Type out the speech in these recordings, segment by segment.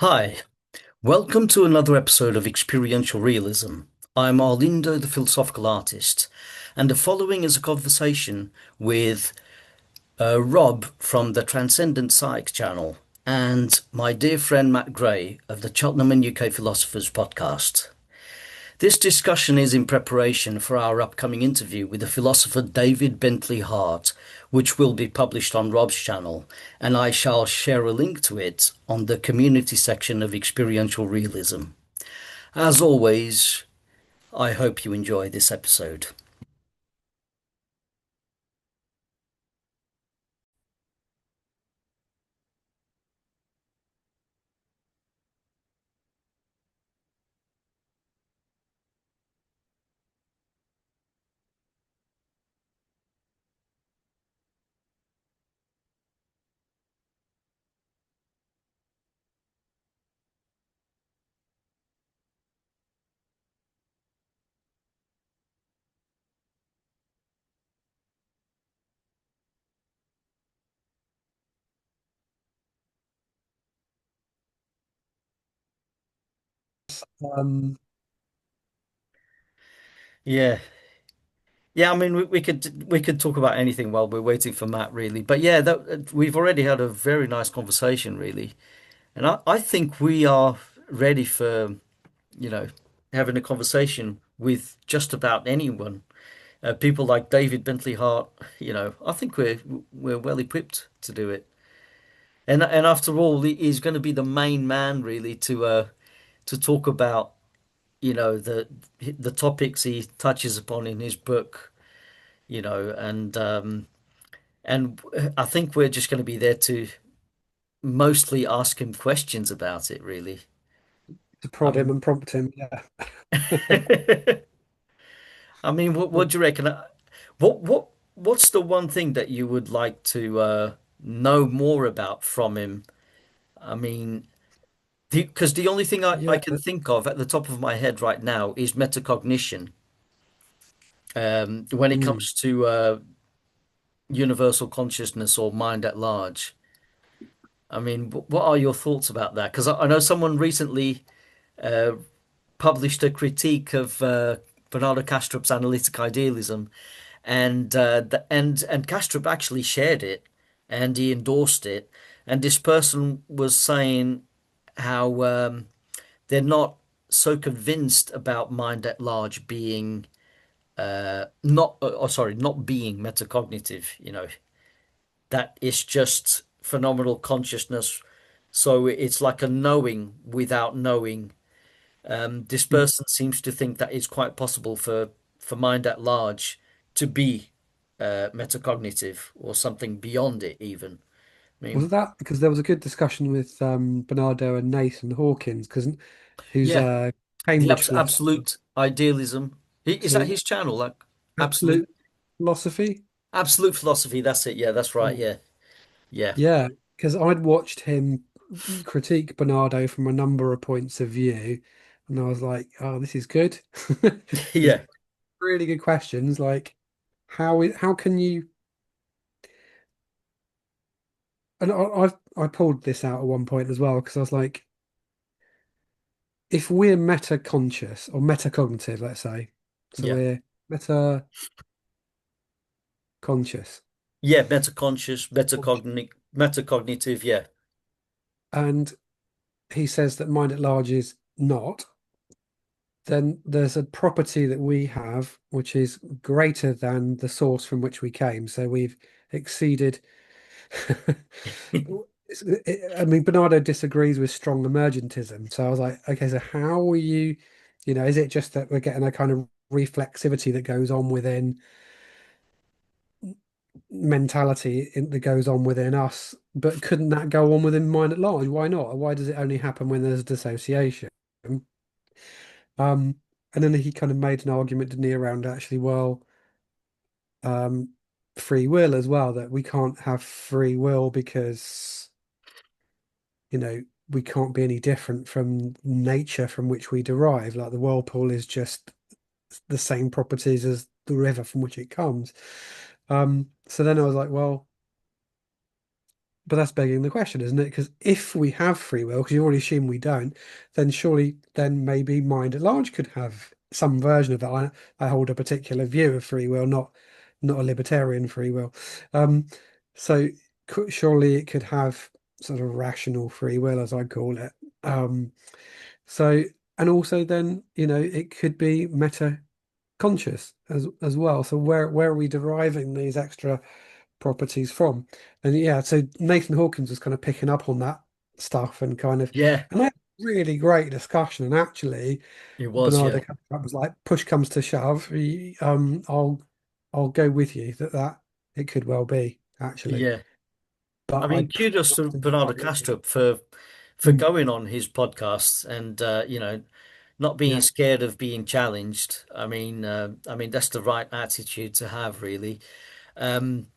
Hi, welcome to another episode of Experiential Realism. I'm Arlindo, the philosophical artist, and the following is a conversation with Rob from the Transcendent Psych channel and my dear friend Matt Gray of the Cheltenham and UK Philosophers podcast. This discussion is in preparation for our upcoming interview with the philosopher David Bentley Hart, which will be published on Rob's channel, and I shall share a link to it on the community section of Experiential Realism. As always, I hope you enjoy this episode. Um, Yeah, yeah. I mean, we could talk about anything while we're waiting for Matt, really. But yeah, we've already had a very nice conversation, really, and I think we are ready for having a conversation with just about anyone. People like David Bentley Hart, I think we're well equipped to do it. And after all, he's going to be the main man really to talk about, the topics he touches upon in his book, and I think we're just going to be there to mostly ask him questions about it, really. to I prod him mean, and prompt him. Yeah. I mean, what do you reckon? What's the one thing that you would like to know more about from him? I mean, because the only thing I Yeah. can think of at the top of my head right now is metacognition. When it Mm. comes to universal consciousness or mind at large. I mean, what are your thoughts about that? Because I know someone recently uh, published a critique of Bernardo Kastrup's analytic idealism, and Kastrup actually shared it, and he endorsed it. And this person was saying how they're not so convinced about mind at large being not, oh, sorry, not being metacognitive. That it's just phenomenal consciousness. So it's like a knowing without knowing. This Mm. person seems to think that it's quite possible for mind at large to be metacognitive or something beyond it even. I Was mean, that because there was a good discussion with Bernardo and Nathan Hawkins, because who's yeah, a the Cambridge philosopher? absolute idealism. Is that So his channel? Like absolute absolute philosophy. absolute philosophy. That's it. Yeah, that's right. Yeah. Yeah, yeah, Yeah, because I'd watched him critique Bernardo from a number of points of view, and I was like, "Oh, this is good." He's yeah, really good questions. Like, how can you? And I pulled this out at one point as well because I was like, if we're meta conscious or metacognitive, let's say, so yeah, we're meta conscious, yeah. Metaconscious, metacognitive. Yeah, and he says that mind at large is not, then there's a property that we have which is greater than the source from which we came. So we've exceeded. I mean, Bernardo disagrees with strong emergentism. So I was like, okay, so how are you, is it just that we're getting a kind of reflexivity that goes on within that goes on within us? But couldn't that go on within mind at large? Why not? Why does it only happen when there's dissociation? Um, and then he kind of made an argument, didn't he, around actually, well, um, free will as well, that we can't have free will because, we can't be any different from nature from which we derive. Like the whirlpool is just the same properties as the river from which it comes. So then I was like, well, but that's begging the question, isn't it? Because if we have free will, because you already assume we don't, then surely then maybe mind at large could have some version of that. I hold a particular view of free will, not a libertarian free will. Um, so surely it could have sort of rational free will, as I call it. Um, so and also then, it could be meta conscious as well. So where are we deriving these extra properties from? And yeah, so Nathan Hawkins was kind of picking up on that stuff Yeah, and they had a really great discussion. And actually, it was. Bernardo Yeah, was like, push comes to shove, I'll go with you that it could well be actually, yeah. I but mean, I'd prefer kudos not to to Bernardo entirely agree. Kastrup for Mm, going on his podcast and not being yeah, scared of being challenged. I mean that's the right attitude to have, really. Um,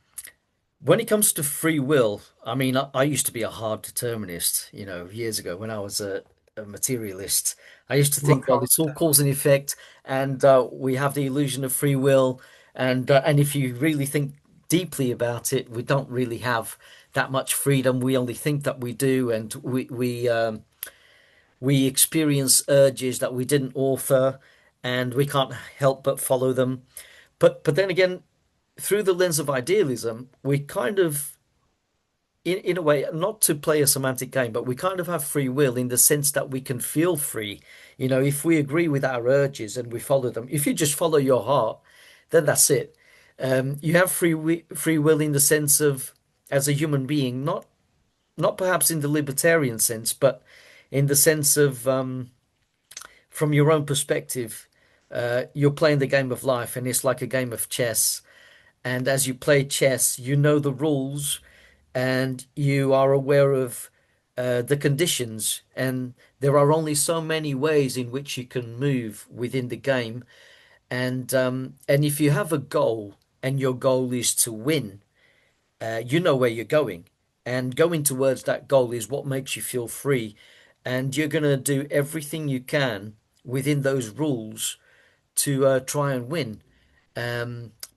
When it comes to free will, I used to be a hard determinist, years ago when I was a materialist. I used to what think, well, kind it's all of cause and effect, and we have the illusion of free will, and if you really think deeply about it, we don't really have that much freedom. We only think that we do, and we experience urges that we didn't author, and we can't help but follow them. But then again, through the lens of idealism, we kind of in a way, not to play a semantic game, but we kind of have free will in the sense that we can feel free. If we agree with our urges and we follow them, if you just follow your heart, then that's it. You have free will in the sense of as a human being, not perhaps in the libertarian sense, but in the sense of from your own perspective, you're playing the game of life, and it's like a game of chess. And as you play chess, you know the rules and you are aware of the conditions. And there are only so many ways in which you can move within the game. And if you have a goal and your goal is to win, you know where you're going. And going towards that goal is what makes you feel free. And you're going to do everything you can within those rules to try and win.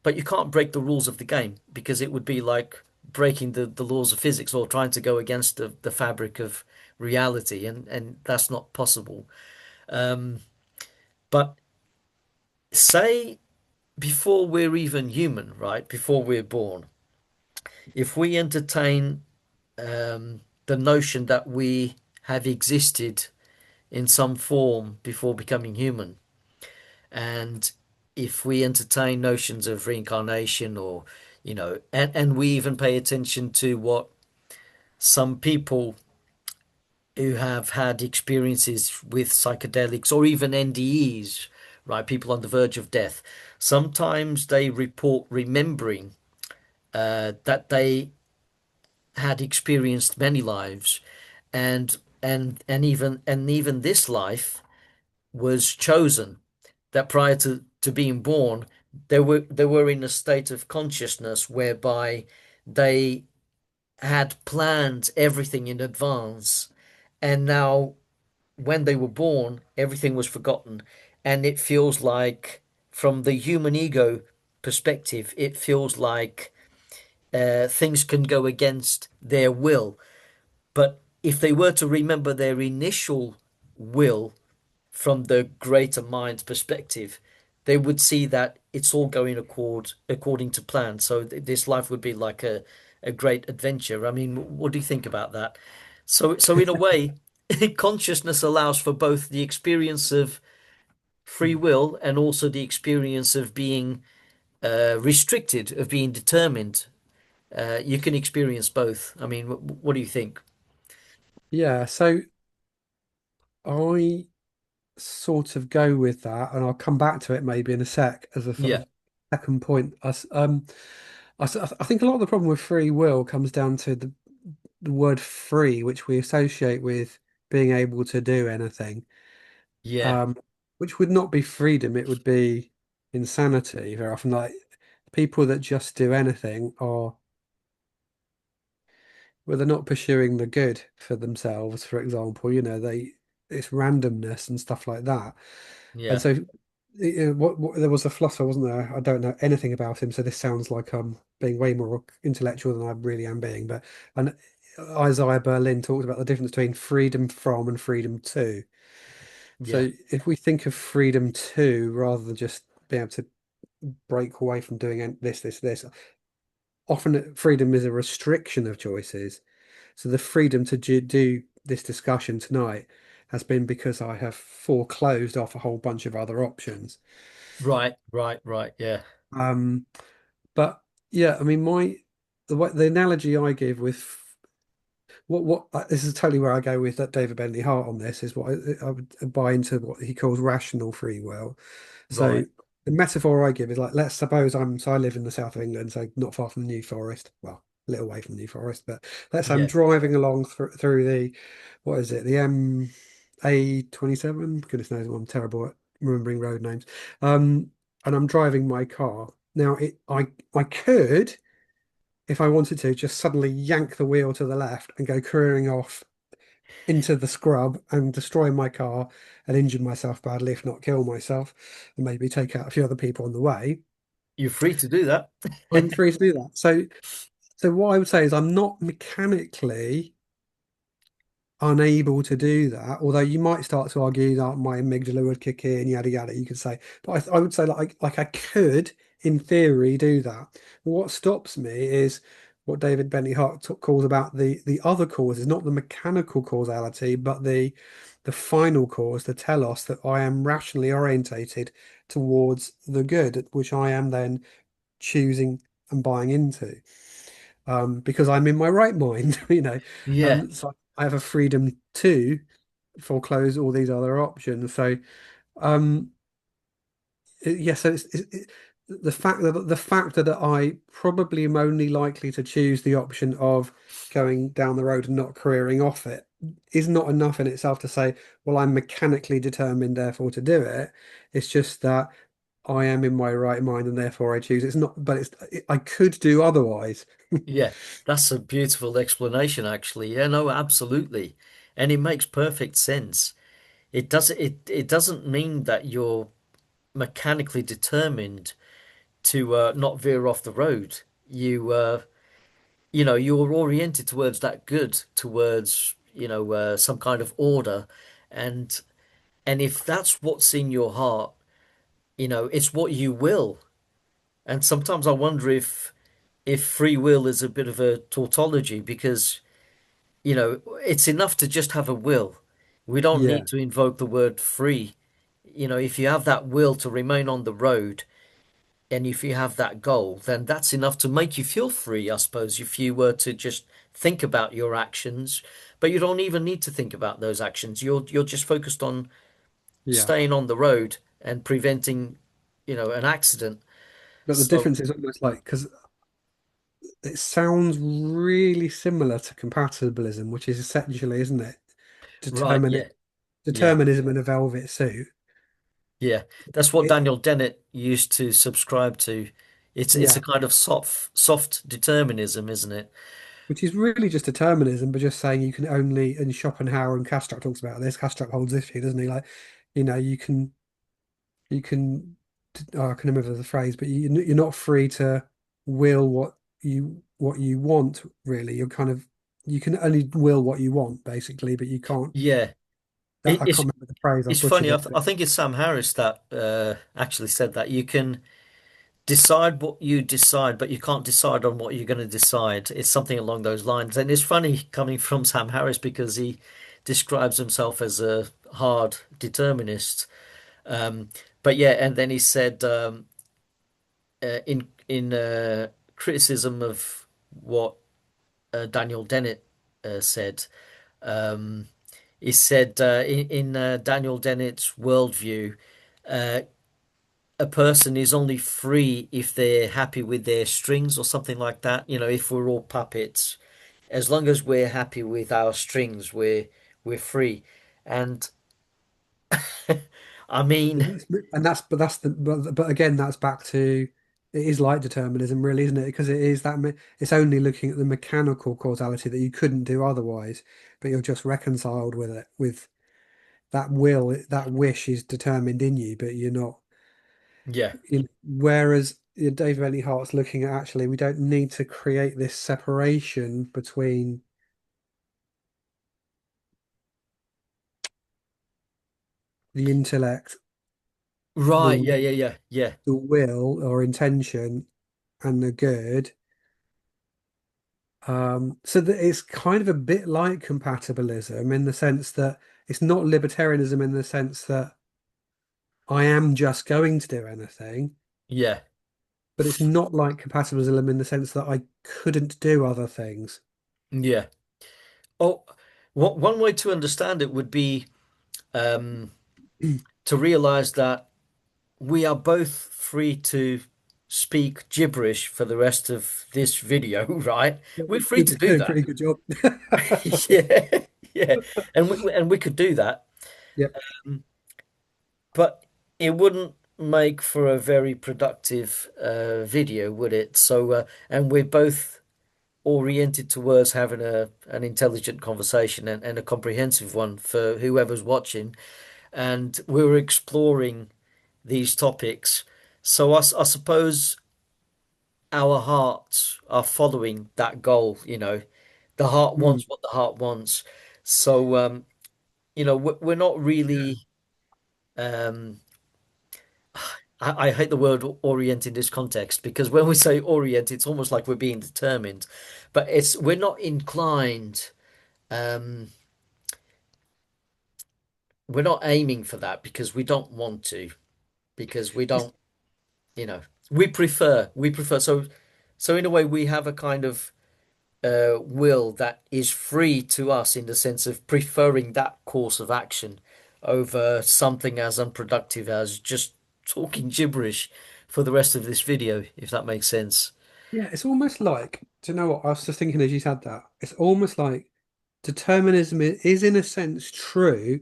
But you can't break the rules of the game because it would be like breaking the laws of physics or trying to go against the fabric of reality, and that's not possible. But say before we're even human, right? Before we're born, if we entertain the notion that we have existed in some form before becoming human, and if we entertain notions of reincarnation or and we even pay attention to what some people who have had experiences with psychedelics or even NDEs, right, people on the verge of death, sometimes they report remembering that they had experienced many lives, and even this life was chosen, that prior to being born, they were in a state of consciousness whereby they had planned everything in advance, and now when they were born, everything was forgotten, and it feels like, from the human ego perspective, it feels like things can go against their will. But if they were to remember their initial will from the greater mind perspective, they would see that it's all going according to plan. So this life would be like a great adventure. I mean, what do you think about that? So in a way, consciousness allows for both the experience of free mm. will and also the experience of being restricted, of being determined. You can experience both. I mean, what do you think? Yeah, so I sort of go with that, and I'll come back to it maybe in a sec as a sort Yeah, of second point. I think a lot of the problem with free will comes down to the word free, which we associate with being able to do anything, yeah, um, which would not be freedom, it would be insanity very often. Like people that just do anything are, well, they're not pursuing the good for themselves, for example, it's randomness and stuff like that. And yeah, so, there was a philosopher, wasn't there? I don't know anything about him, so this sounds like I'm being way more intellectual than I really am being. But and Isaiah Berlin talked about the difference between freedom from and freedom to. Yeah. So if we think of freedom to rather than just being able to break away from doing this, often freedom is a restriction of choices. So the freedom to do this discussion tonight has been because I have foreclosed off a whole bunch of other options. Right, right, right. Yeah. Um, but yeah, I mean, the analogy I give with what this is totally where I go with that David Bentley Hart on this is what I would buy into what he calls rational free will. So Right. the metaphor I give is like, let's suppose I live in the south of England, so not far from the New Forest. Well, a little way from the New Forest, but let's say I'm Yeah. driving along through the, what is it, the A27? Goodness knows, I'm terrible at remembering road names. Um, and I'm driving my car. Now, I could, if I wanted to, just suddenly yank the wheel to the left and go careering off into the scrub and destroy my car and injure myself badly, if not kill myself, and maybe take out a few other people on the way. You're free to do that. I'm free to do that. So what I would say is I'm not mechanically unable to do that. Although you might start to argue that my amygdala would kick in, yada yada. You could say, but I would say like I could, in theory, do that. What stops me is what David Bentley Hart calls about the other causes, not the mechanical causality, but the final cause, the telos that I am rationally orientated towards the good, which I am then choosing and buying into because I'm in my right mind, Yeah. So I have a freedom to foreclose all these other options. So, um, yeah, so the fact that I probably am only likely to choose the option of going down the road and not careering off it is not enough in itself to say, well, I'm mechanically determined, therefore to do it. It's just that I am in my right mind and therefore I choose. It's not, but I could do otherwise. Yeah. That's a beautiful explanation, actually. Yeah, no, absolutely. And it makes perfect sense. It doesn't mean that you're mechanically determined to not veer off the road. You're oriented towards that good, towards, some kind of order. And and if that's what's in your heart, it's what you will. And sometimes I wonder if free will is a bit of a tautology because, it's enough to just have a will. We don't Yeah. need to invoke the word free. If you have that will to remain on the road, and if you have that goal, then that's enough to make you feel free, I suppose, if you were to just think about your actions. But you don't even need to think about those actions. You're just focused on Yeah. staying on the road and preventing, an accident. But the So difference is almost like because it sounds really similar to compatibilism, which is essentially, isn't it? right, Determini yeah, yeah, Determinism in a velvet suit. yeah. That's what It, Daniel Dennett used to subscribe to. It's a yeah, kind of soft determinism, isn't it? which is really just determinism, but just saying you can only, and Schopenhauer and Kastrup talks about this. Kastrup holds this view, doesn't he? Like, you can, oh, I can remember the phrase, but you're not free to will what you want, really. You can only will what you want, basically, but you can't. Yeah. That I It's can't remember the phrase. I've it's butchered funny. it. But I think it's Sam Harris that actually said that you can decide what you decide, but you can't decide on what you're going to decide. It's something along those lines. And it's funny coming from Sam Harris because he describes himself as a hard determinist. Um, but yeah, and then he said in criticism of what Daniel Dennett said, um, he said in Daniel Dennett's worldview, uh, a person is only free if they're happy with their strings or something like that. If we're all puppets, as long as we're happy with our strings, we're free. And I mean, and but again, that's back to it is like determinism, really, isn't it? Because it's only looking at the mechanical causality that you couldn't do otherwise, but you're just reconciled with it, with that will, that wish is determined in you, but you're not. yeah, Whereas David Bentley Hart's looking at actually, we don't need to create this separation between. the intellect, Right. the Yeah. Yeah. Yeah. Yeah. the will or intention, and the good. So that it's kind of a bit like compatibilism in the sense that it's not libertarianism in the sense that I am just going to do anything, Yeah. but it's not like compatibilism in the sense that I couldn't do other things. Yeah. Oh, one way to understand it would be um, to realize that we are both free to speak gibberish for the rest of this video, right? Yeah, We're free we've to been do doing a that. pretty good job. Yeah. Yeah. And we could do that. Yep. But it wouldn't make for a very productive video, would it? So, and we're both oriented towards having an intelligent conversation and a comprehensive one for whoever's watching. And we were exploring these topics. So I suppose our hearts are following that goal, you know. The heart Mm. wants what the heart wants. So, we're not really um, I hate the word orient in this context because when we say orient, it's almost like we're being determined, but we're not inclined. Um, we're not aiming for that because we don't want to, because we It's, don't, you know, we prefer. So in a way, we have a kind of will that is free to us in the sense of preferring that course of action over something as unproductive as just talking gibberish for the rest of this video, if that makes sense. yeah, it's almost like, do you know what? I was just thinking as you said that, it's almost like determinism is in a sense true,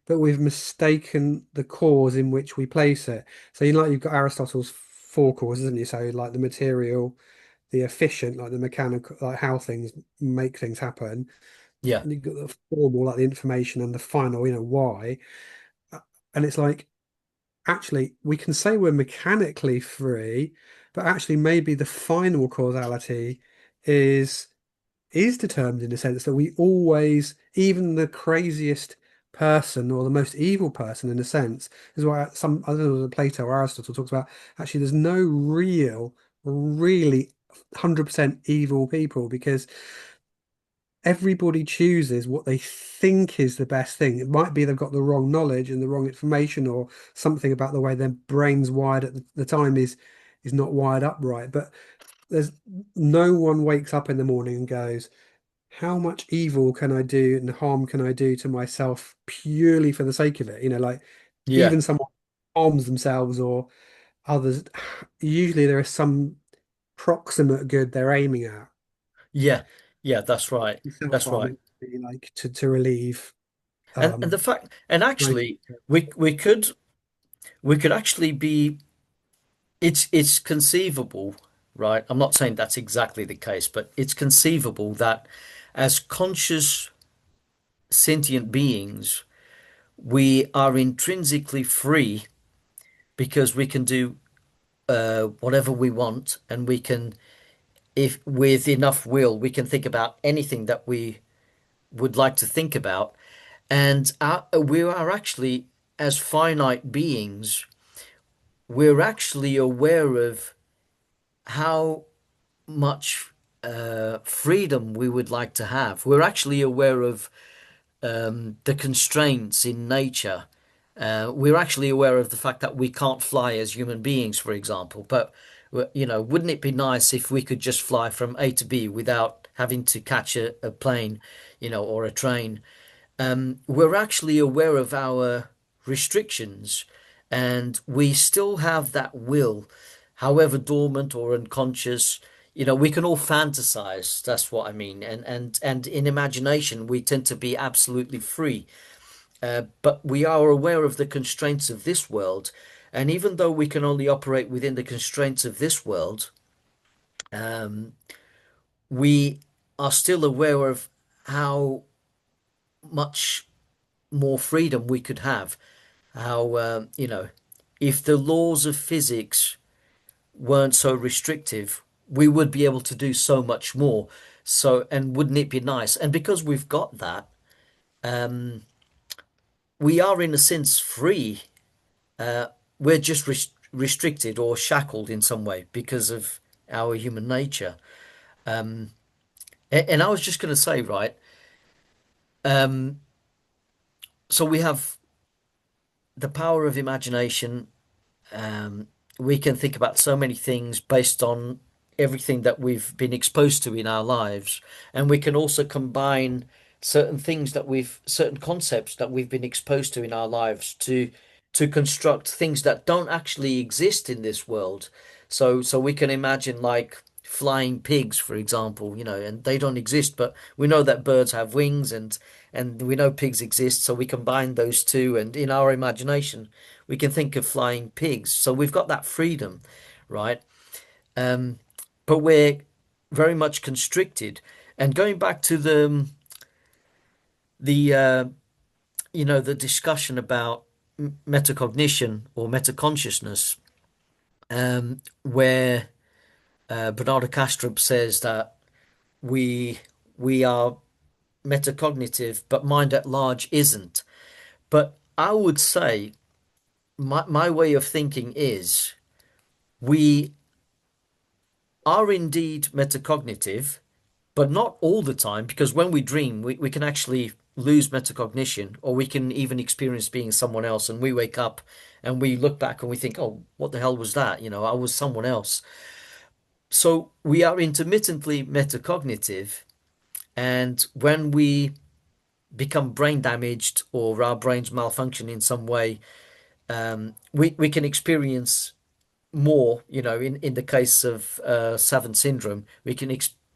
but we've mistaken the cause in which we place it. So you've got Aristotle's four causes, isn't you? So like the material, the efficient, like the mechanical, like how things make things happen. Yeah, And you've got the formal, like the information, and the final, why. Uh, And it's like, actually, we can say we're mechanically free, but actually maybe the final causality is is determined in the sense that we always, even the craziest person or the most evil person in a sense, is why I don't know whether Plato or Aristotle talks about actually there's no really 100% evil people because everybody chooses what they think is the best thing. It might be they've got the wrong knowledge and the wrong information or something about the way their brain's wired at the time is not wired up right. But there's no one wakes up in the morning and goes, how much evil can I do and harm can I do to myself purely for the sake of it? Like yeah, even someone harms themselves or others, usually there is some proximate good they're aiming at. yeah, yeah, that's right. That's right. Self-harming, like to relieve And the um fact, and like, actually, we could actually be. It's conceivable, right? I'm not saying that's exactly the case, but it's conceivable that as conscious sentient beings, we are intrinsically free because we can do whatever we want, and we can, if with enough will, we can think about anything that we would like to think about. And we are actually, as finite beings, we're actually aware of how much freedom we would like to have. We're actually aware of the constraints in nature. We're actually aware of the fact that we can't fly as human beings, for example. But, wouldn't it be nice if we could just fly from A to B without having to catch a plane, or a train? We're actually aware of our restrictions and we still have that will, however dormant or unconscious. We can all fantasize. That's what I mean. And in imagination, we tend to be absolutely free. But we are aware of the constraints of this world. And even though we can only operate within the constraints of this world, we are still aware of how much more freedom we could have. How, if the laws of physics weren't so restrictive, we would be able to do so much more. So, and wouldn't it be nice? And because we've got that, we are in a sense free. Uh, we're just restricted or shackled in some way because of our human nature. And I was just going to say, right, um, so we have the power of imagination. Um, we can think about so many things based on everything that we've been exposed to in our lives. And we can also combine certain concepts that we've been exposed to in our lives to construct things that don't actually exist in this world. So we can imagine like flying pigs, for example, and they don't exist, but we know that birds have wings and we know pigs exist, so we combine those two, and in our imagination, we can think of flying pigs. So we've got that freedom, right? Um, but we're very much constricted. And going back to the the discussion about metacognition or metaconsciousness, where Bernardo Kastrup says that we we are metacognitive, but mind at large isn't. But I would say my way of thinking is we are indeed metacognitive, but not all the time, because when we dream, we can actually lose metacognition, or we can even experience being someone else, and we wake up and we look back and we think, oh, what the hell was that? I was someone else. So we are intermittently metacognitive, and when we become brain damaged or our brains malfunction in some way, we can experience more, in the case of Savant syndrome, we can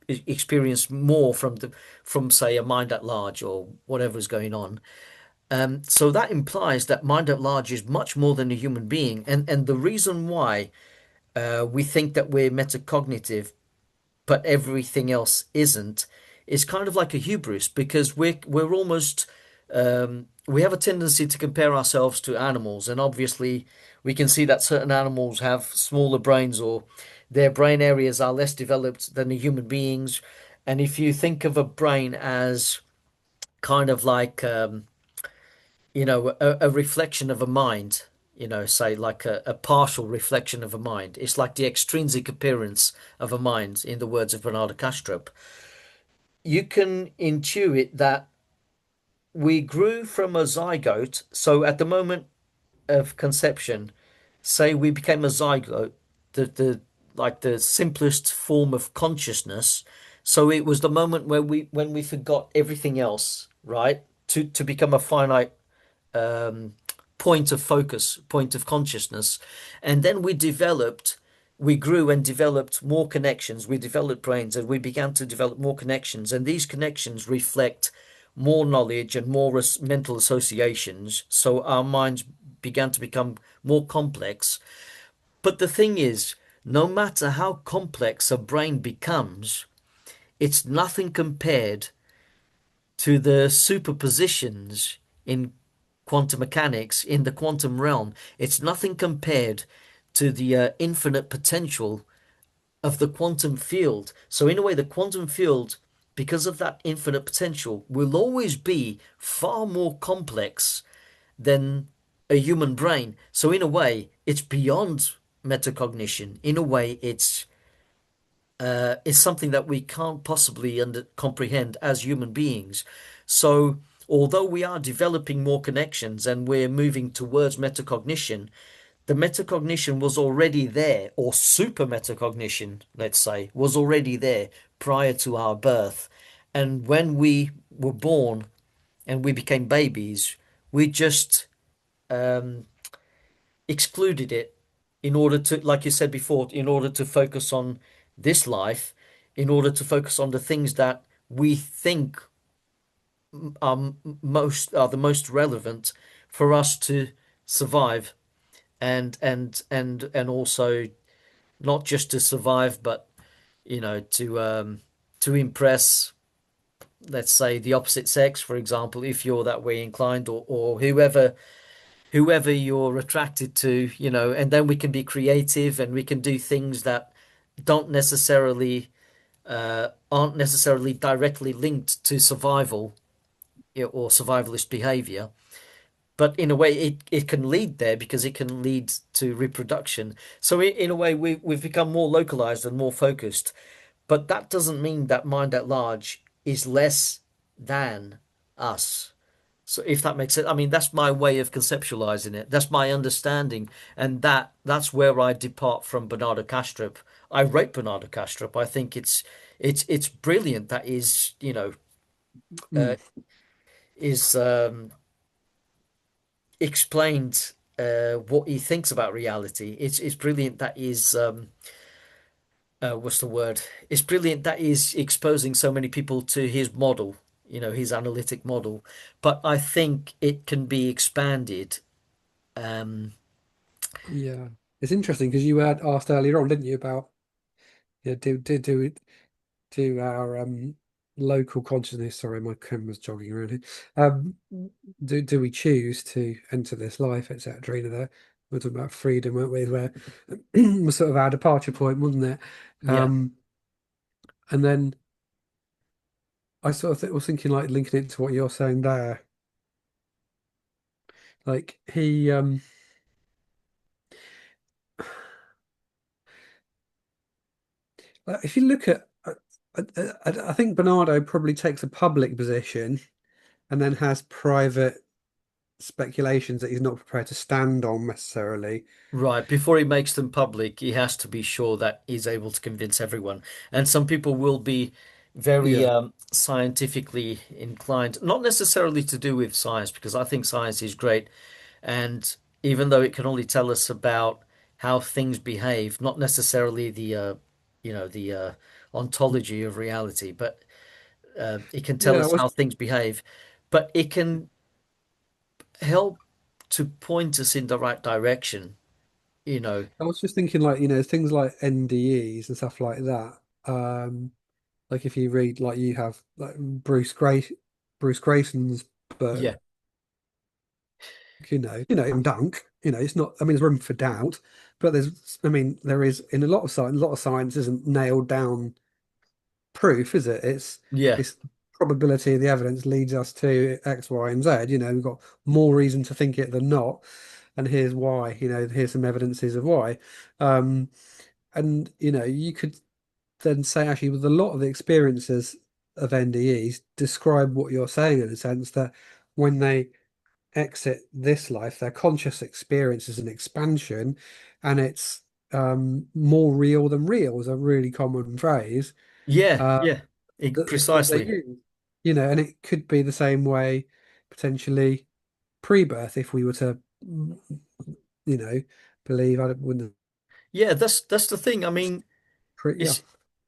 experience more from say a mind at large or whatever is going on. So that implies that mind at large is much more than a human being, and the reason why we think that we're metacognitive but everything else isn't is kind of like a hubris, because we're almost we have a tendency to compare ourselves to animals, and obviously we can see that certain animals have smaller brains, or their brain areas are less developed than the human beings. And if you think of a brain as kind of like a reflection of a mind, say like a partial reflection of a mind, it's like the extrinsic appearance of a mind, in the words of Bernardo Kastrup. You can intuit that we grew from a zygote. So at the moment of conception, say we became a zygote, the like the simplest form of consciousness. So it was the moment where when we forgot everything else, right? To become a finite um, point of focus, point of consciousness. And then we grew and developed more connections. We developed brains and we began to develop more connections. And these connections reflect more knowledge and more mental associations. So our minds began to become more complex. But the thing is, no matter how complex a brain becomes, it's nothing compared to the superpositions in quantum mechanics, in the quantum realm. It's nothing compared to the infinite potential of the quantum field. So, in a way, the quantum field, because of that infinite potential, will always be far more complex than a human brain. So, in a way, it's beyond metacognition. In a way, it's something that we can't possibly comprehend as human beings. So, although we are developing more connections and we're moving towards metacognition, the metacognition was already there, or super metacognition, let's say, was already there prior to our birth. And when we were born and we became babies, we just um, excluded it in order to, like you said before, in order to focus on this life, in order to focus on the things that we think are the most relevant for us to survive, and also not just to survive, but to impress, let's say, the opposite sex, for example, if you're that way inclined, or whoever you're attracted to, and then we can be creative and we can do things that don't necessarily aren't necessarily directly linked to survival or survivalist behavior. but in a way, it can lead there because it can lead to reproduction. So in a way, we've become more localized and more focused. But that doesn't mean that mind at large is less than us. So if that makes sense, I mean that's my way of conceptualizing it. That's my understanding, and that's where I depart from Bernardo Kastrup. I rate Bernardo Kastrup. I think it's brilliant. That is, uh, Mm. is explained what he thinks about reality. It's brilliant. That is what's the word? It's brilliant that he's exposing so many people to his model, his analytic model. But I think it can be expanded. Um, Yeah, it's interesting because you had asked earlier on, didn't you, about yeah, do our local consciousness. Sorry, my camera's jogging around here. Um, do we choose to enter this life, etc. There, we're talking about freedom, weren't we? Where was sort of our departure point, wasn't it? yeah, Um, and then I sort of was thinking like linking it to what you're saying there. Like if you look at, I think Bernardo probably takes a public position and then has private speculations that he's not prepared to stand on necessarily. right. Before he makes them public, he has to be sure that he's able to convince everyone. And some people will be very Yeah, scientifically inclined, not necessarily to do with science, because I think science is great. And even though it can only tell us about how things behave, not necessarily the ontology of reality, but it can tell yeah. us how things behave. But it can help to point us in the right direction, you know. I was just thinking like things like NDEs and stuff like that. Like if you read like you have like Bruce Grayson's book, Yeah, in Dunk, it's not. I mean, there's room for doubt, but there is in a lot of science isn't nailed down proof, is it? yeah, It's probability of the evidence leads us to X, Y, and Z. We've got more reason to think it than not. And here's why, here's some evidences of why. Um, and you could then say actually with a lot of the experiences of NDEs describe what you're saying in a sense that when they exit this life, their conscious experience is an expansion and it's more real than real is a really common phrase. yeah, Uh, yeah, that they precisely. use. And it could be the same way potentially pre-birth if we were to, you know, believe I don't wouldn't Yeah, that's the thing. I mean, yeah.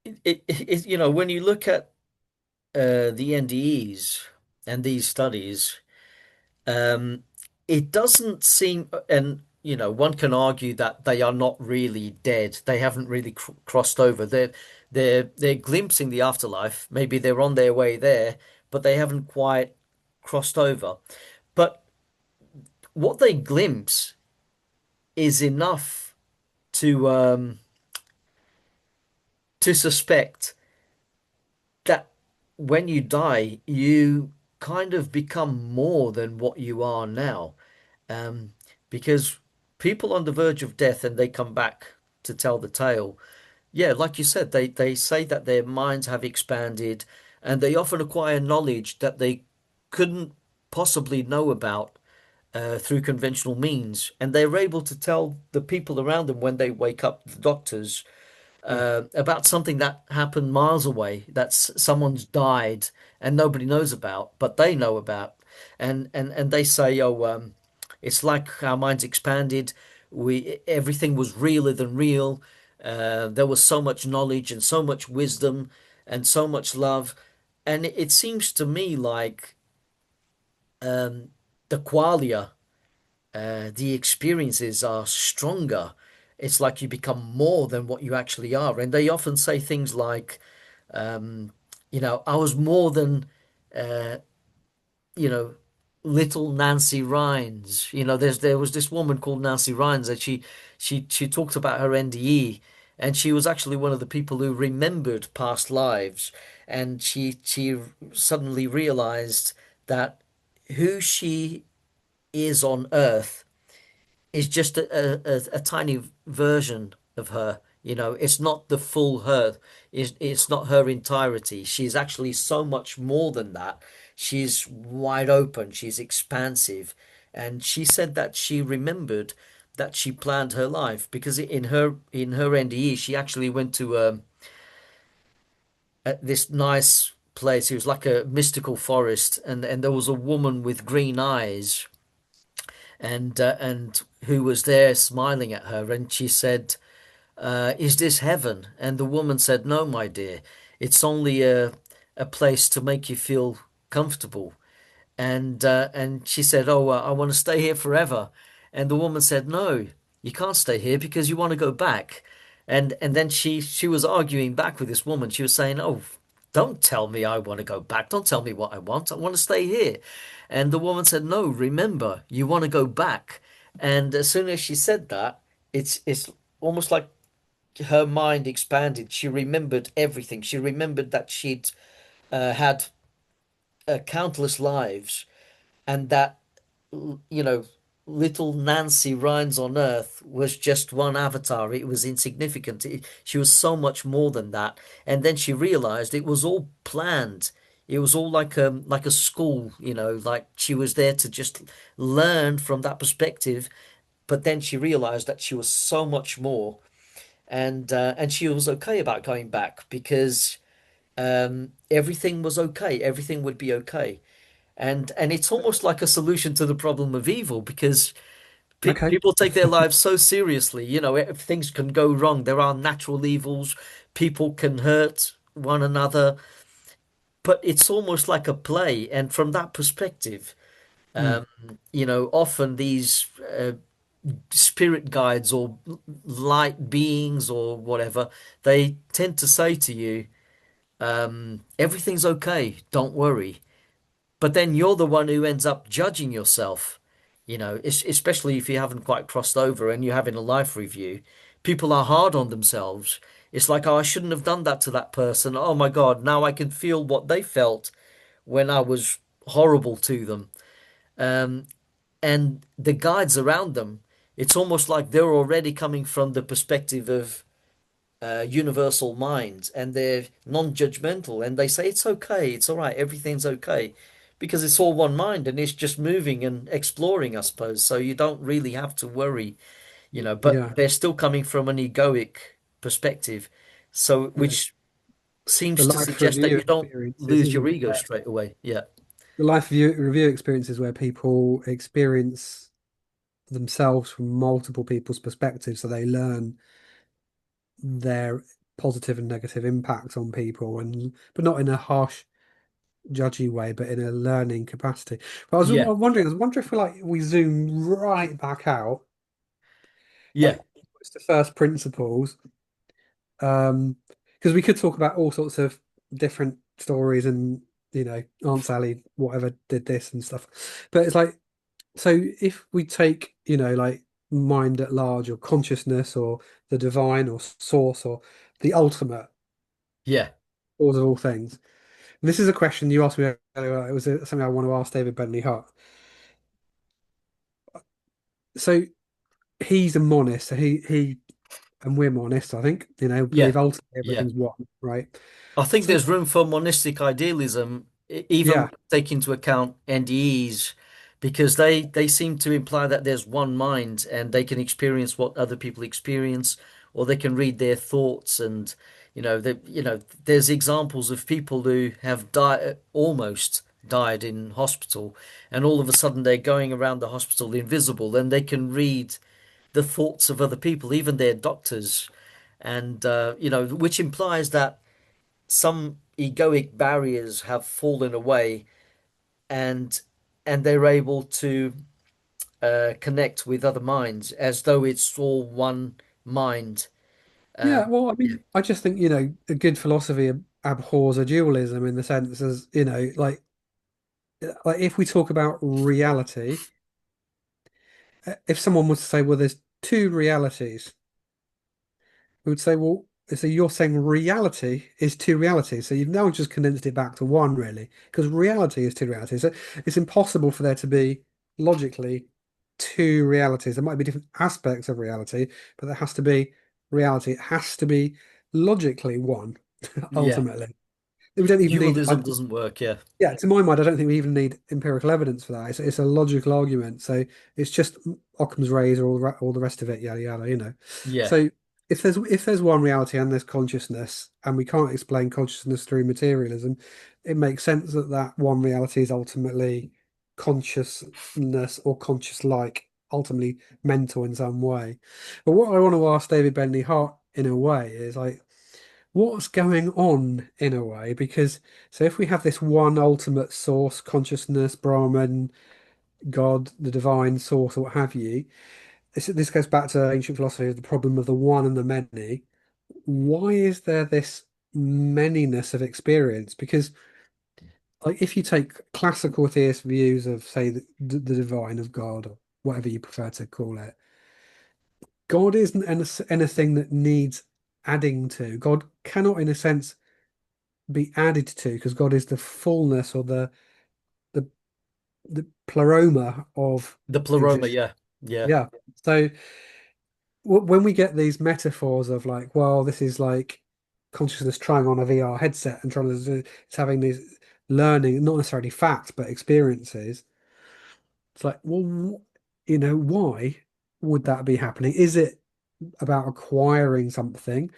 it's when you look at the NDEs and these studies, um, it doesn't seem, and one can argue that they are not really dead. They haven't really crossed over. They're glimpsing the afterlife. Maybe they're on their way there, but they haven't quite crossed over. But what they glimpse is enough to suspect that when you die, you kind of become more than what you are now. Um, because people on the verge of death and they come back to tell the tale, yeah, like you said, they say that their minds have expanded and they often acquire knowledge that they couldn't possibly know about through conventional means. And they're able to tell the people around them when they wake up, the doctors, Yeah. about something that happened miles away, someone's died and nobody knows about, but they know about. And they say, oh, it's like our minds expanded. Everything was realer than real. There was so much knowledge and so much wisdom and so much love. And it seems to me like the qualia, the experiences are stronger. It's like you become more than what you actually are. And they often say things like, I was more than, uh, you know, little Nancy Rhines. There was this woman called Nancy Rhines and she talked about her NDE, and she was actually one of the people who remembered past lives, and she suddenly realized that who she is on Earth is just a tiny version of her. You know, it's not the full her. It's not her entirety. She's actually so much more than that. She's wide open. She's expansive. And she said that she remembered that she planned her life because in her NDE she actually went to this nice place. It was like a mystical forest, and there was a woman with green eyes and who was there smiling at her, and she said, "Is this heaven?" And the woman said, "No, my dear, it's only a place to make you feel comfortable." And she said, "Oh, I want to stay here forever." And the woman said, "No, you can't stay here because you want to go back." And then she was arguing back with this woman. She was saying, "Oh, don't tell me I want to go back. Don't tell me what I want. I want to stay here." And the woman said, "No, remember, you want to go back." And as soon as she said that, it's almost like her mind expanded. She remembered everything. She remembered that she'd had countless lives, and that you know, little Nancy Rhines on Earth was just one avatar. It was insignificant. She was so much more than that. And then she realized it was all planned. It was all like a school, like she was there to just learn from that perspective. But then she realized that she was so much more, and she was okay about going back because everything was okay. Everything would be okay. And it's almost like a solution to the problem of evil because Okay. people take their lives so seriously. If things can go wrong. There are natural evils. People can hurt one another, but it's almost like a play. And from that perspective, Mm. often these spirit guides or light beings or whatever, they tend to say to you, everything's okay, don't worry. But then you're the one who ends up judging yourself, especially if you haven't quite crossed over and you're having a life review. People are hard on themselves. It's like, oh, I shouldn't have done that to that person. Oh my God, now I can feel what they felt when I was horrible to them. Um, and the guides around them, it's almost like they're already coming from the perspective of universal minds, and they're non-judgmental, and they say it's okay, it's all right, everything's okay, because it's all one mind and it's just moving and exploring, I suppose. So you don't really have to worry, but Yeah. they're still coming from an egoic perspective, so Yeah. which The seems to life suggest that review you don't experiences, lose your isn't it? ego straight away. Yeah. The review experiences where people experience themselves from multiple people's perspectives, so they learn their positive and negative impacts on people, and but not in a harsh, judgy way, but in a learning capacity. But Yeah. I was wondering if we zoom right back out, Yeah. like it's the first principles, um, because we could talk about all sorts of different stories and Aunt Sally, whatever, did this and stuff. But it's like, so if we take, like mind at large or consciousness or the divine or source or the ultimate Yeah. cause of all things. And this is a question you asked me earlier. It was something I want to ask David Bentley Hart. So he's a monist. So he and we're monists, I think, Yeah. believe ultimately Yeah. everything's one, right? I think So there's room for monistic idealism, even yeah, take into account NDEs, because they seem to imply that there's one mind and they can experience what other people experience, or they can read their thoughts. And there's examples of people who have died, almost died in hospital, and all of a sudden they're going around the hospital invisible, and they can read the thoughts of other people, even their doctors, and which implies that some egoic barriers have fallen away, and they're able to connect with other minds as though it's all one mind. yeah. Well, I Yeah, mean, I just think a good philosophy abhors a dualism in the sense as like if we talk about reality, if someone was to say, well, there's two realities, we would say, well, so you're saying reality is two realities. So you've now just condensed it back to one, really, because reality is two realities. So it's impossible for there to be. logically two realities. There might be different aspects of reality, but there has to be reality. It has to be logically one, Yeah. ultimately. We don't even need, Dualism doesn't work, yeah. yeah, to my mind, I don't think we even need empirical evidence for that. It's a logical argument. So it's just Occam's razor, all the rest of it, yada yada, you know. Yeah. So if there's one reality and there's consciousness, and we can't explain consciousness through materialism, it makes sense that that one reality is ultimately consciousness or conscious-like, ultimately mental in some way. But what I want to ask David Bentley Hart in a way is like, what's going on in a way? Because so if we have this one ultimate source, consciousness, Brahman, God, the divine source, or what have you, this goes back to ancient philosophy of the problem of the one and the many. Why is there this manyness of experience? Because like if you take classical theist views of, say, the divine of God or whatever you prefer to call it, God isn't anything that needs adding to. God cannot, in a sense, be added to because God is the fullness or the the pleroma of The pleroma, existence. yeah. Yeah. Yeah. So when we get these metaphors of like, well, this is like consciousness trying on a VR headset and trying to it's having these learning, not necessarily facts, but experiences. It's like, well, why would that be happening? Is it about acquiring something?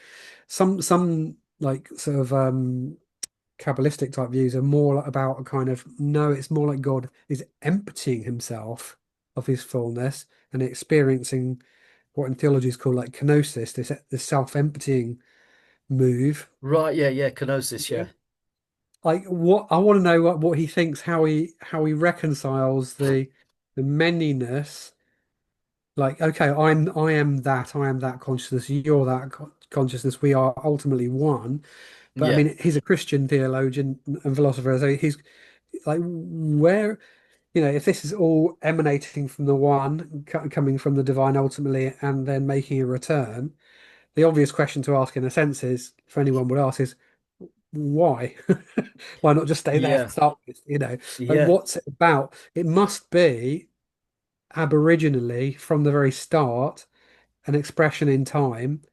Some like sort of Kabbalistic type views are more about a kind of no, it's more like God is emptying himself of his fullness and experiencing what in theology is called like kenosis, this self-emptying move. Right, yeah, yeah. Kenosis, Yeah. yeah. Like what I want to know what he thinks, how he reconciles the manyness. Like, okay, I am that consciousness, you're that consciousness, we are ultimately one. But I Yeah. mean, he's a Christian theologian and philosopher, so he's like, where, if this is all emanating from the one, coming from the divine ultimately, and then making a return, the obvious question to ask, in a sense, is for anyone would ask is why? Why not just stay there to Yeah. start with? Like Yeah. what's it about? It must be aboriginally from the very start an expression in time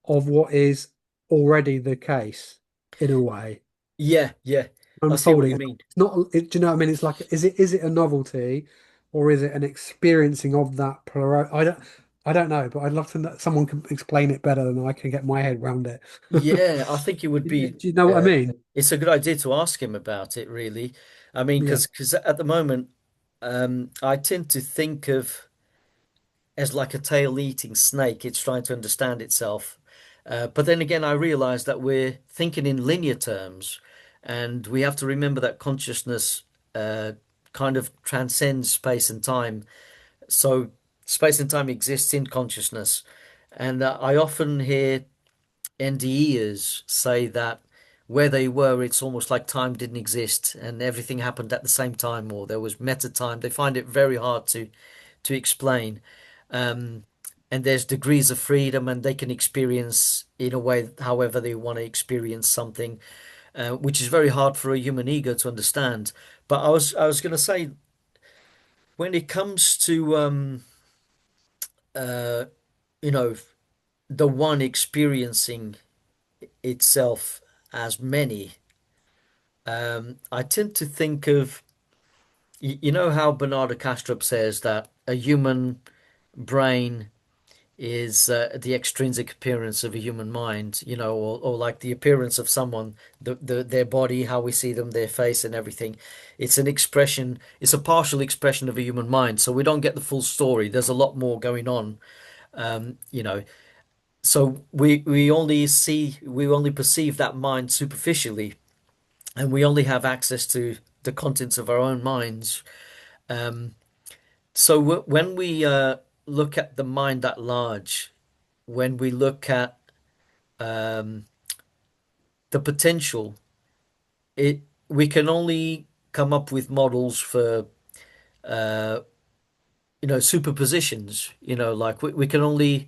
of what is already the case in a way. Yeah. Yeah. I see what Unfolding. you It's mean. not, do you know what I mean? It's like, is it a novelty or is it an experiencing of that I don't know, but I'd love to know, someone can explain it better than I can get my head around it. Yeah, I think it would be Do you know what I mean? it's a good idea to ask him about it, really. I mean, Yeah. because at the moment, I tend to think of as like a tail-eating snake. It's trying to understand itself. But then again, I realize that we're thinking in linear terms, and we have to remember that consciousness kind of transcends space and time. So space and time exists in consciousness. And I often hear NDEs say that where they were, it's almost like time didn't exist and everything happened at the same time, or there was meta time. They find it very hard to explain. Um, and there's degrees of freedom, and they can experience in a way however they want to experience something, which is very hard for a human ego to understand. But I was going to say when it comes to uh, you know the one experiencing itself as many. I tend to think of, you know how Bernardo Kastrup says that a human brain is the extrinsic appearance of a human mind, or like the appearance of someone, their body, how we see them, their face and everything. It's an expression, it's a partial expression of a human mind. So we don't get the full story. There's a lot more going on, you know. So we only perceive that mind superficially, and we only have access to the contents of our own minds. So when we look at the mind at large, when we look at the potential, it we can only come up with models for superpositions. Like we can only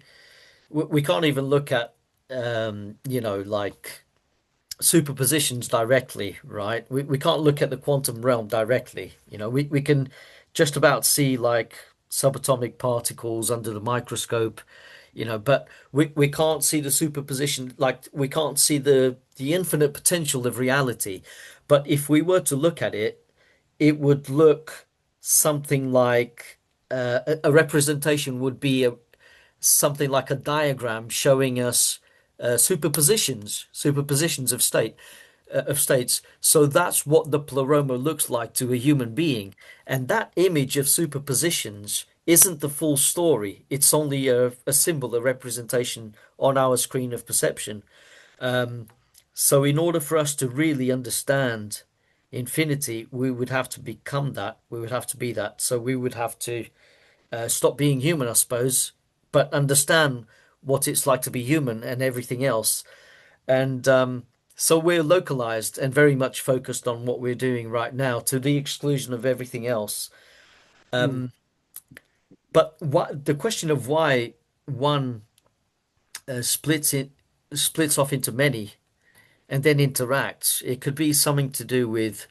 we can't even look at like superpositions directly, right? We can't look at the quantum realm directly. We can just about see like subatomic particles under the microscope, but we can't see the superposition, like we can't see the infinite potential of reality. But if we were to look at it, it would look something like a representation would be something like a diagram showing us superpositions of states. So that's what the pleroma looks like to a human being, and that image of superpositions isn't the full story. It's only a symbol, a representation on our screen of perception. So in order for us to really understand infinity, we would have to become that. We would have to be that. So we would have to stop being human, I suppose, but understand what it's like to be human and everything else. And so we're localized and very much focused on what we're doing right now to the exclusion of everything else. Mm. But what the question of why one splits off into many and then interacts, it could be something to do with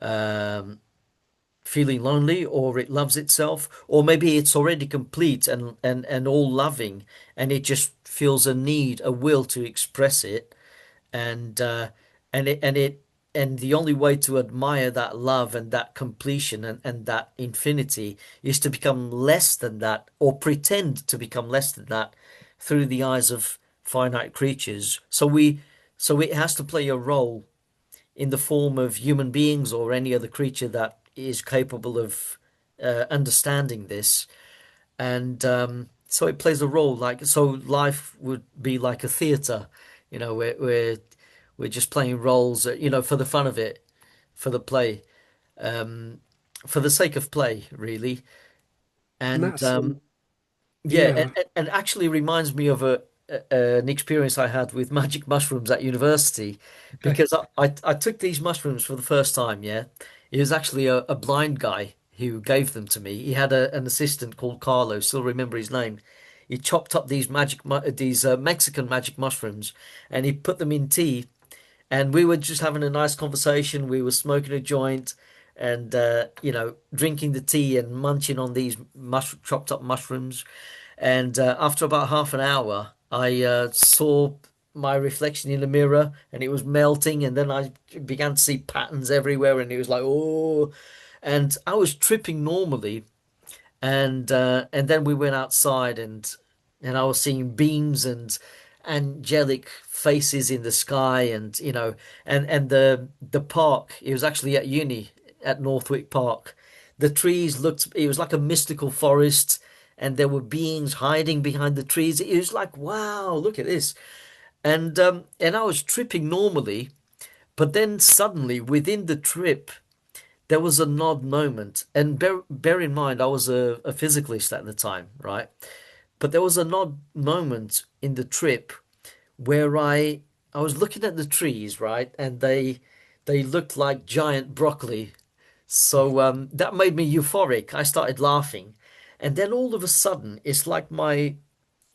um, feeling lonely, or it loves itself, or maybe it's already complete and all loving, and it just feels a need, a will to express it, and and the only way to admire that love and that completion and that infinity is to become less than that, or pretend to become less than that through the eyes of finite creatures. So it has to play a role in the form of human beings or any other creature that is capable of understanding this. And so it plays a role. Like, so life would be like a theater, where we're just playing roles, for the fun of it, for the play, um, for the sake of play, really. And And that's yeah, yeah, and actually reminds me of an experience I had with magic mushrooms at university, okay. because I took these mushrooms for the first time. Yeah, it was actually a blind guy who gave them to me. He had an assistant called Carlo. Still remember his name. He chopped up these Mexican magic mushrooms, and he put them in tea, and we were just having a nice conversation. We were smoking a joint and drinking the tea and munching on these chopped up mushrooms. And after about half an hour, I saw my reflection in the mirror, and it was melting. And then I began to see patterns everywhere, and it was like, oh, and I was tripping normally, and then we went outside, and I was seeing beams and angelic faces in the sky, and and the park. It was actually at uni at Northwick Park. The trees looked. It was like a mystical forest, and there were beings hiding behind the trees. It was like, wow, look at this. And I was tripping normally, but then suddenly within the trip there was an odd moment. And bear in mind, I was a physicalist at the time, right? But there was an odd moment in the trip where I was looking at the trees, right? And they looked like giant broccoli. So that made me euphoric. I started laughing. And then all of a sudden, it's like my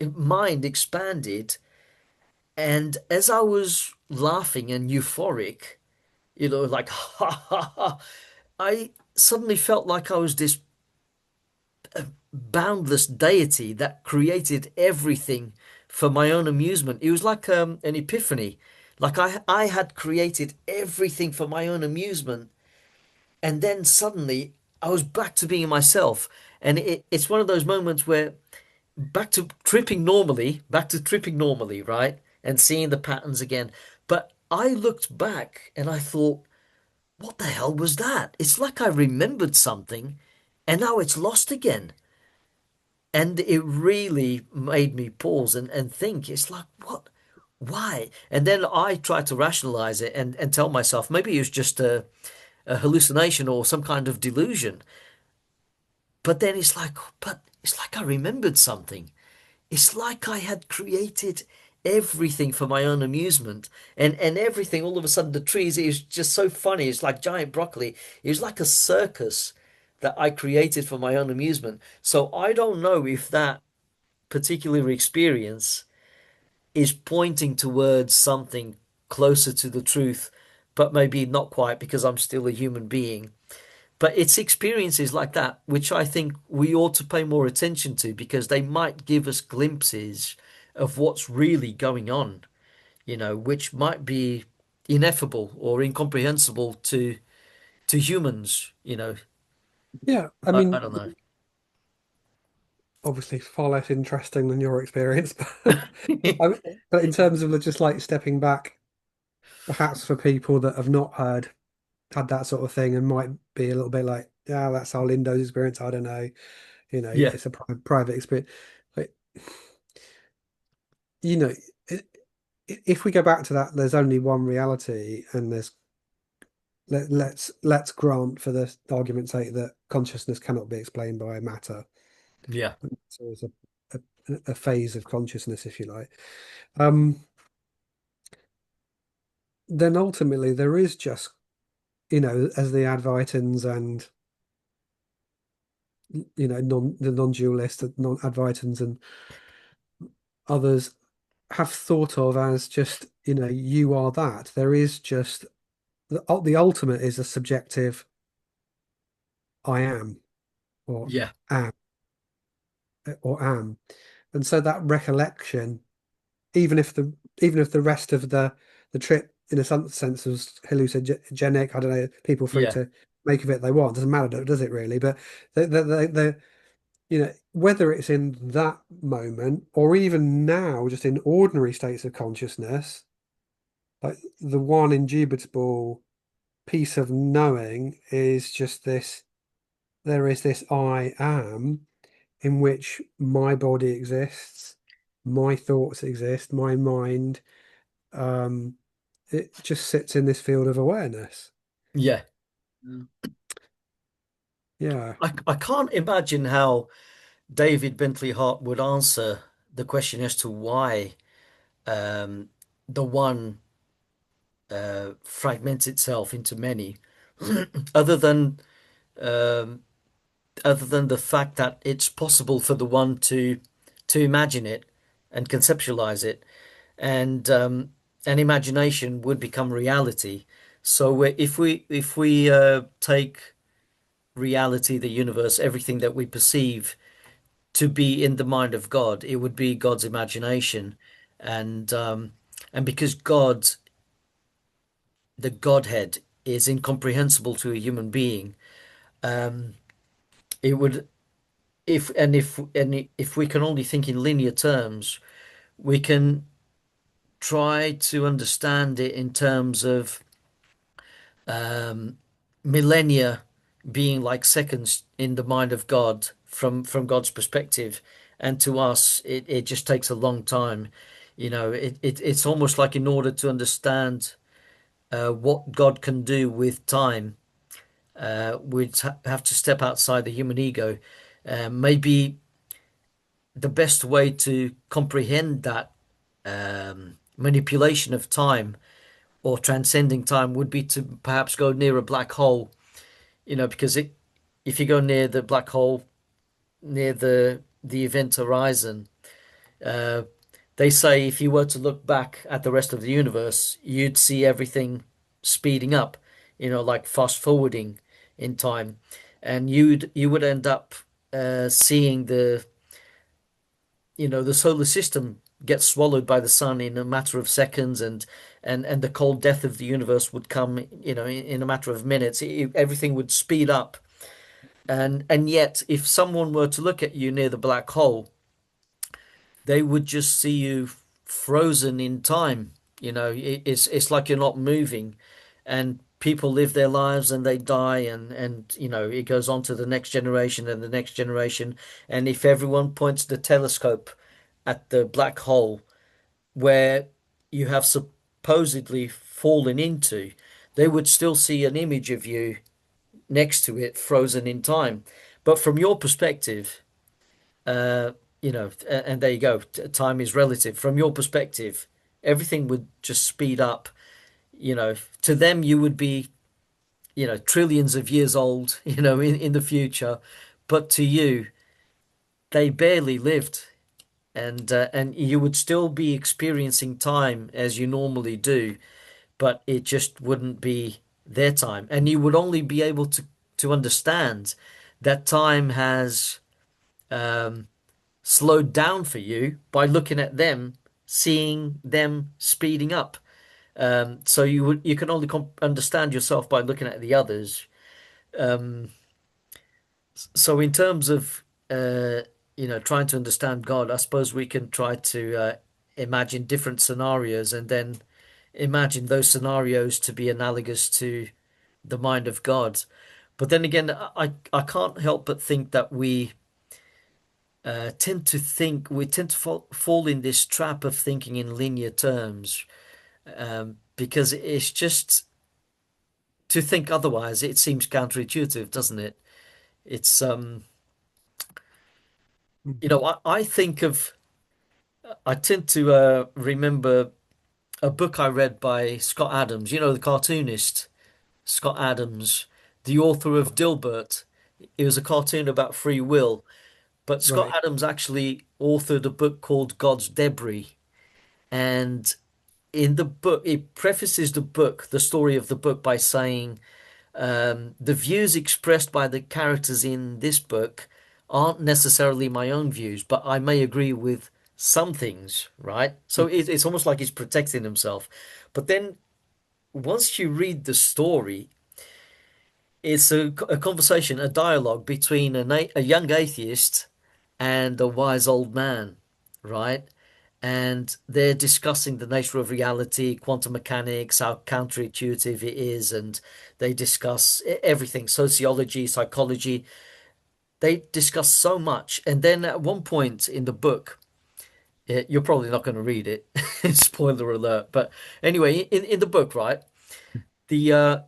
mind expanded. And as I was laughing and euphoric, like, ha ha ha, I suddenly felt like I was this boundless deity that created everything for my own amusement. It was like an epiphany. Like I had created everything for my own amusement. And then suddenly I was back to being myself. And it's one of those moments where back to tripping normally, right? And seeing the patterns again. But I looked back and I thought, what the hell was that? It's like I remembered something and now it's lost again. And it really made me pause and think. It's like, what? Why? And then I tried to rationalize it and tell myself maybe it was just a hallucination or some kind of delusion. But then it's like I remembered something. It's like I had created everything for my own amusement. And everything, all of a sudden, the trees, it was just so funny. It's like giant broccoli. It was like a circus that I created for my own amusement. So I don't know if that particular experience is pointing towards something closer to the truth, but maybe not quite because I'm still a human being. But it's experiences like that which I think we ought to pay more attention to because they might give us glimpses of what's really going on, which might be ineffable or incomprehensible to humans. Yeah, I I mean, don't know. obviously far less interesting than your experience, but I, but in terms of just like stepping back, perhaps for people that have not had that sort of thing and might be a little bit like, yeah, that's our Lindo's experience. I don't know, Yeah, it's a private experience. But, you know, i- if we go back to that, there's only one reality, and let's grant for the argument's sake that consciousness cannot be explained by matter. yeah, So it's a phase of consciousness, if you like. Um, then ultimately there is just, as the Advaitins and the non-dualist, the non-Advaitins and others have thought of as just, you are that. There is just the ultimate is a subjective I am or yeah, am or am. And so that recollection, even if the rest of the trip in a some sense was hallucinogenic, I don't know, people free yeah, to make of it they want. Doesn't matter, does it really? But the whether it's in that moment or even now, just in ordinary states of consciousness, like the one indubitable piece of knowing is just this, there is this I am in which my body exists, my thoughts exist, my mind, um, it just sits in this field of awareness. yeah. Yeah. I can't imagine how David Bentley Hart would answer the question as to why um, the one fragments itself into many, other than um, other than the fact that it's possible for the one to imagine it and conceptualize it, and an imagination would become reality. So if we take reality, the universe, everything that we perceive to be in the mind of God, it would be God's imagination, and because the Godhead, is incomprehensible to a human being, it would if we can only think in linear terms, we can try to understand it in terms of millennia being like seconds in the mind of God from God's perspective, and to us it just takes a long time. It's almost like in order to understand what God can do with time, we'd have to step outside the human ego. Maybe the best way to comprehend that manipulation of time or transcending time would be to perhaps go near a black hole, because if you go near the black hole, near the event horizon, uh, they say if you were to look back at the rest of the universe, you'd see everything speeding up, like fast forwarding in time, and you would end up seeing the solar system get swallowed by the sun in a matter of seconds, and the cold death of the universe would come, in a matter of minutes. Everything would speed up, and yet, if someone were to look at you near the black hole, they would just see you frozen in time. It's like you're not moving, and people live their lives and they die, and it goes on to the next generation and the next generation. And if everyone points the telescope at the black hole where you have supposedly fallen into, they would still see an image of you next to it, frozen in time. But from your perspective, uh, and there you go, time is relative. From your perspective, everything would just speed up. To them, you would be, trillions of years old, in the future. But to you, they barely lived, and you would still be experiencing time as you normally do. but it just wouldn't be their time. And you would only be able to understand that time has slowed down for you by looking at them, seeing them speeding up. So you can only understand yourself by looking at the others. So in terms of trying to understand God, I suppose we can try to imagine different scenarios and then imagine those scenarios to be analogous to the mind of God. But then again, I can't help but think that we tend to fall in this trap of thinking in linear terms, because it's just to think otherwise, it seems counterintuitive, doesn't it? It's Mm. I think of I tend to remember a book I read by Scott Adams, the cartoonist Scott Adams, the author of Dilbert. It was a cartoon about free will, but Scott Right. Adams actually authored a book called God's Debris. And in the book, it prefaces the story of the book, by saying the views expressed by the characters in this book aren't necessarily my own views, but I may agree with some things, right? So Mm. it's almost like he's protecting himself. But then once you read the story, it's a conversation, a dialogue between a young atheist and a wise old man, right? And they're discussing the nature of reality, quantum mechanics, how counterintuitive it is, and they discuss everything, sociology, psychology. They discuss so much. And then at one point in the book, you're probably not going to read it, spoiler alert. But anyway, in the book, right, the uh,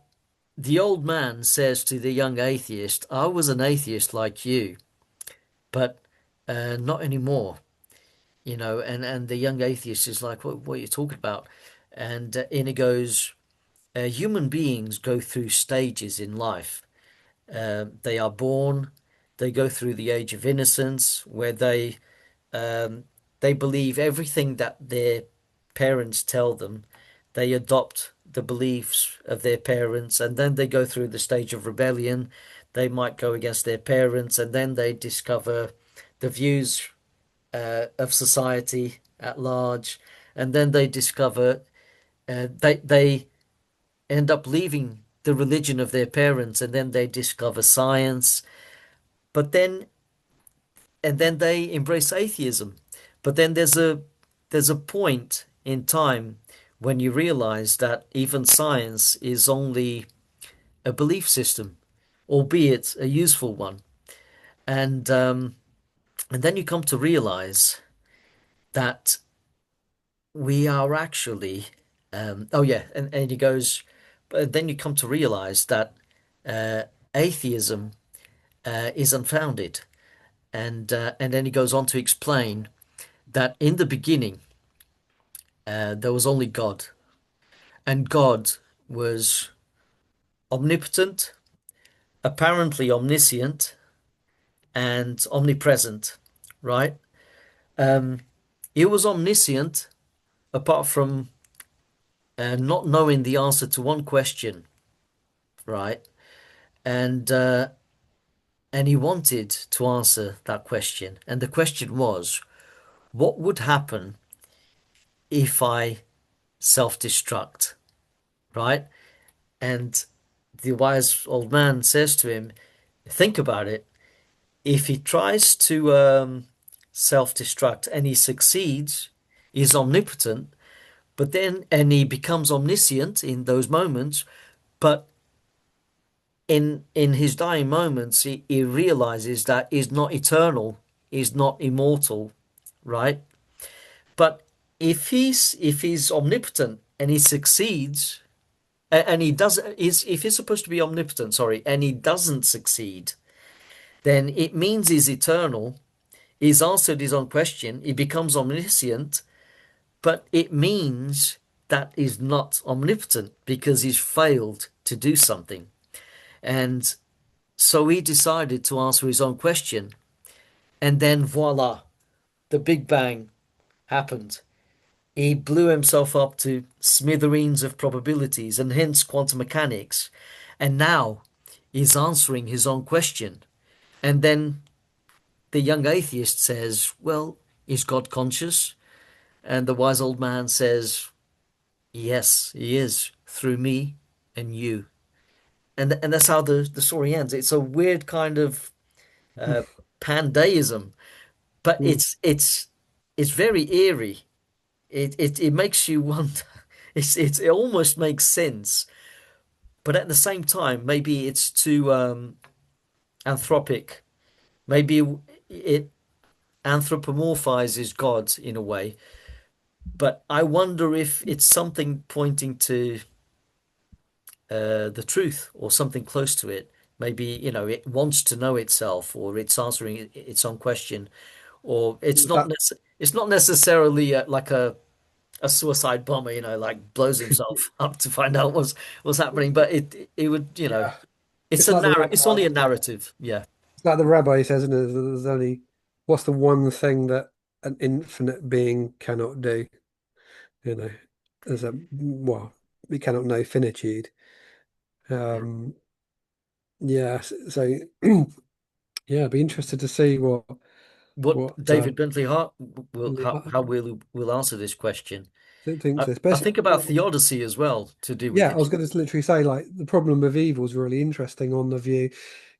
the old man says to the young atheist, "I was an atheist like you, but not anymore." And the young atheist is like, what are you talking about? And in it goes, human beings go through stages in life. They are born, they go through the age of innocence, where um, they believe everything that their parents tell them. They adopt the beliefs of their parents, and then they go through the stage of rebellion. They might go against their parents, and then they discover the views of society at large, and then they discover they end up leaving the religion of their parents, and then they discover science, but then they embrace atheism. But then there's a point in time when you realize that even science is only a belief system, albeit a useful one. And then you come to realize that we are actually oh yeah, and he goes, but then you come to realize that uh, atheism is unfounded. And then he goes on to explain that in the beginning there was only God, and God was omnipotent, apparently omniscient, and omnipresent, right? He was omniscient apart from not knowing the answer to one question, right? And and he wanted to answer that question. And the question was, what would happen if I self-destruct, right? And the wise old man says to him, think about it. If he tries to self-destruct and he succeeds, he's omnipotent, but then, and he becomes omniscient in those moments, but in his dying moments, he realizes that he's not eternal, he's not immortal, right? But if he's omnipotent and he succeeds, and he does is if he's supposed to be omnipotent, sorry, and he doesn't succeed, then it means he's eternal. He's answered his own question. He becomes omniscient, but it means that he's not omnipotent because he's failed to do something. And so he decided to answer his own question. And then voila, the Big Bang happened. he blew himself up to smithereens of probabilities and hence quantum mechanics. And now he's answering his own question. And then the young atheist says, well, is God conscious? And the wise old man says, yes, he is through me and you. And that's how the story ends. It's a weird kind of uh, pandeism, but Mm. it's very eerie. It makes you wonder. It almost makes sense, but at the same time, maybe it's too anthropic. Maybe it anthropomorphizes God in a way. But I wonder if it's something pointing to the truth or something close to it. Maybe, it wants to know itself, or it's answering its own question, or That it's not necessarily like a suicide bomber, like blows himself up to find out what's happening. But it would, yeah, it's it's a like the it's rabbi. only a narrative. Yeah. It's like the rabbi says, isn't it? There's only what's the one thing that an infinite being cannot do? You know, there's a well, we cannot know finitude. Um, yeah, so yeah, I'd be interested to see What what David Bentley Hart will Leah how will answer this question. thinks, I think especially. about theodicy as well to do with Yeah, I was this. going to literally say like the problem of evil is really interesting on the view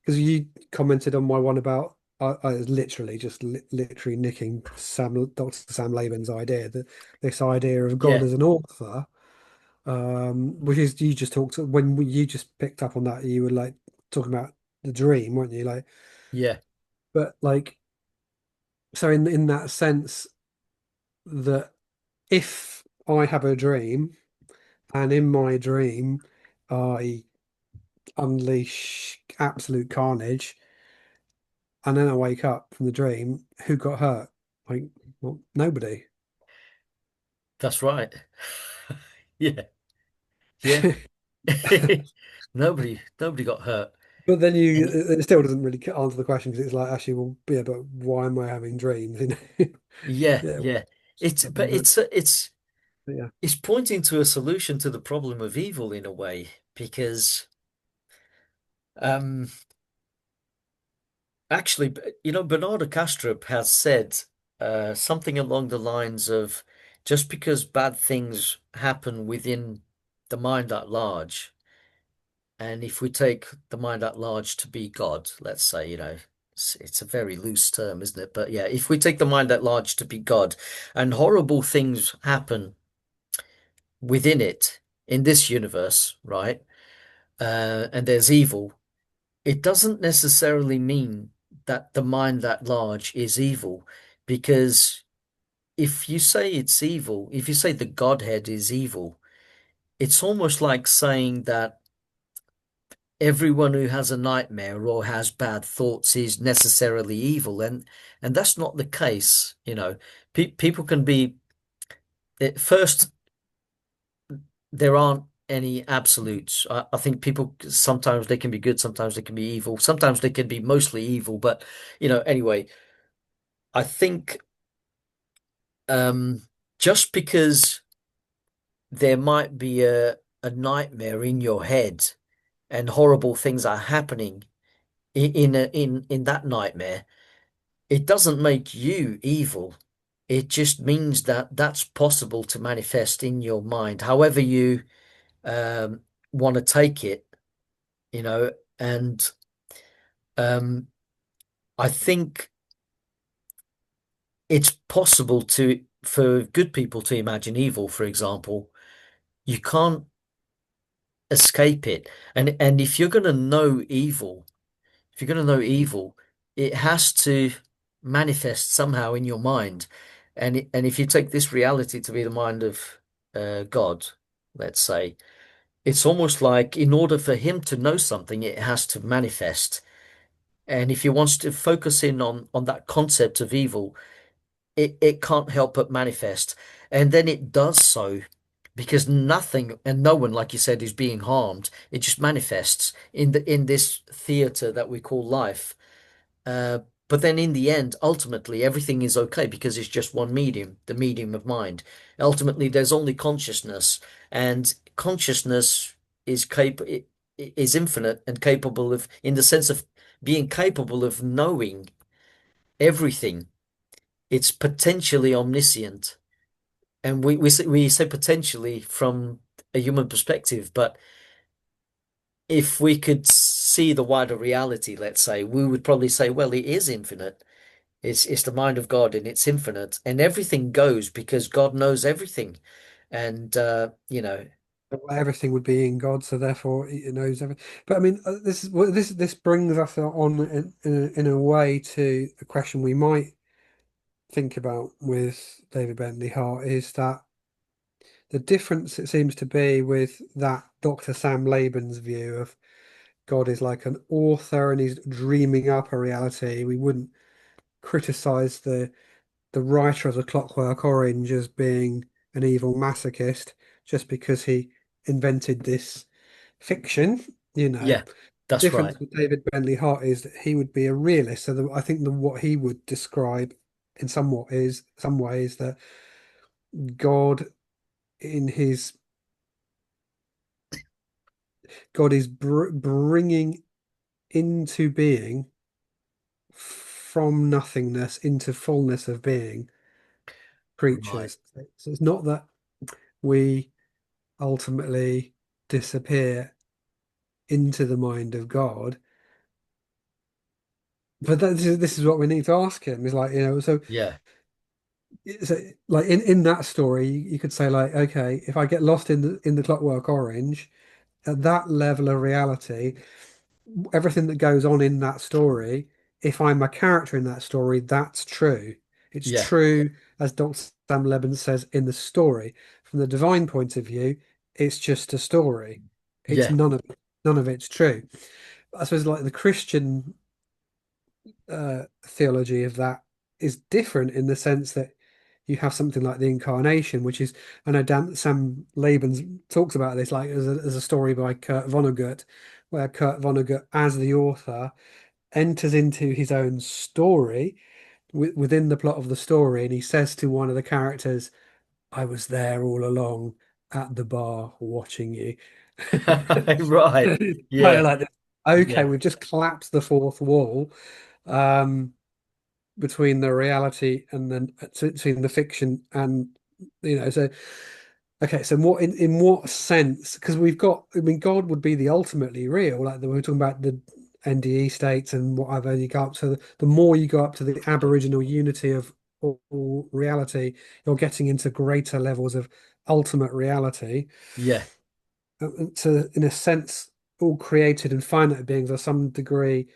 because you commented on my one about I was literally just literally nicking Dr. Sam Laban's idea that this idea of God Yeah, as an author, which is you just talked when you just picked up on that you were like talking about the dream, weren't you? Like, yeah. but like so in that sense that if I have a dream and in my dream I unleash absolute carnage, and then I wake up from the dream. Who got hurt? Like, well, nobody. That's right. Yeah, yeah. Nobody got hurt. But then And it still doesn't really answer the question because it's like, actually, well, yeah, but why am I having dreams? You know? yeah, Yeah, yeah. It's happened, but but yeah, it's pointing to a solution to the problem of evil in a way because um actually, Bernardo Kastrup has said something along the lines of just because bad things happen within the mind at large, and if we take the mind at large to be God, let's say, it's a very loose term, isn't it? But yeah, if we take the mind at large to be God, and horrible things happen within it in this universe, right? And there's evil, it doesn't necessarily mean that the mind at large is evil, because if you say it's evil, if you say the Godhead is evil, it's almost like saying that everyone who has a nightmare or has bad thoughts is necessarily evil, and that's not the case. People can be at first. There aren't any absolutes. I think people sometimes they can be good, sometimes they can be evil, sometimes they can be mostly evil. But anyway, I think um, just because there might be a nightmare in your head and horrible things are happening in that nightmare, it doesn't make you evil. It just means that that's possible to manifest in your mind, however you um, want to take it, you know. And um, I think it's possible to for good people to imagine evil, for example. You can't escape it. And if you're going to know evil, if you're going to know evil, it has to manifest somehow in your mind. And if you take this reality to be the mind of God, let's say, it's almost like in order for him to know something, it has to manifest. And if he wants to focus in on that concept of evil, it can't help but manifest. And then it does so because nothing and no one, like you said, is being harmed. It just manifests in this theater that we call life. Uh, But then in the end, ultimately, everything is okay because it's just one medium, the medium of mind. Ultimately, there's only consciousness, and consciousness is is infinite and capable of, in the sense of being capable of knowing everything. It's potentially omniscient, and we say potentially from a human perspective, but if we could see the wider reality, let's say, we would probably say, well, it is infinite. It's the mind of God and it's infinite and everything goes because God knows everything. And Everything would be in God, so therefore it knows everything. But I mean, this is this brings us on in a way to a question we might think about with David Bentley Hart is that the difference it seems to be with that Dr. Sam Laban's view of God is like an author and he's dreaming up a reality. We wouldn't criticize the writer of The Clockwork Orange as being an evil masochist just because he invented this fiction. You know, yeah, the that's right. difference with David Bentley Hart is that he would be a realist. So I think what he would describe in some ways that God in his God is bringing into being from nothingness into fullness of being Right. creatures. So it's not that we ultimately disappear into the mind of God. But this is what we need to ask him is like, Yeah. so like in that story, you could say like, okay, if I get lost in the Clockwork Orange, at that level of reality, everything that goes on in that story, if I'm a character in that story, that's true. It's Yeah. true, as Dr. Sam Leben says in the story. From the divine point of view, it's just a story. It's Yeah. none of it's true. I suppose like the Christian theology of that is different in the sense that you have something like the incarnation, which is, I know Sam Laban's talks about this like as a story by Kurt Vonnegut, where Kurt Vonnegut, as the author, enters into his own story within the plot of the story, and he says to one of the characters, "I was there all along at the bar watching you." Right. Kind of Yeah. like this. Okay, Yeah. we've just collapsed the fourth wall. Um, between the reality and then between the fiction and so okay, so what in what sense, because we've got, I mean, God would be the ultimately real, like we were talking about the NDE states and whatever. You go up to the more you go up to the aboriginal unity of all reality, you're getting into greater levels of ultimate reality. Yeah. To in a sense, all created and finite beings are some degree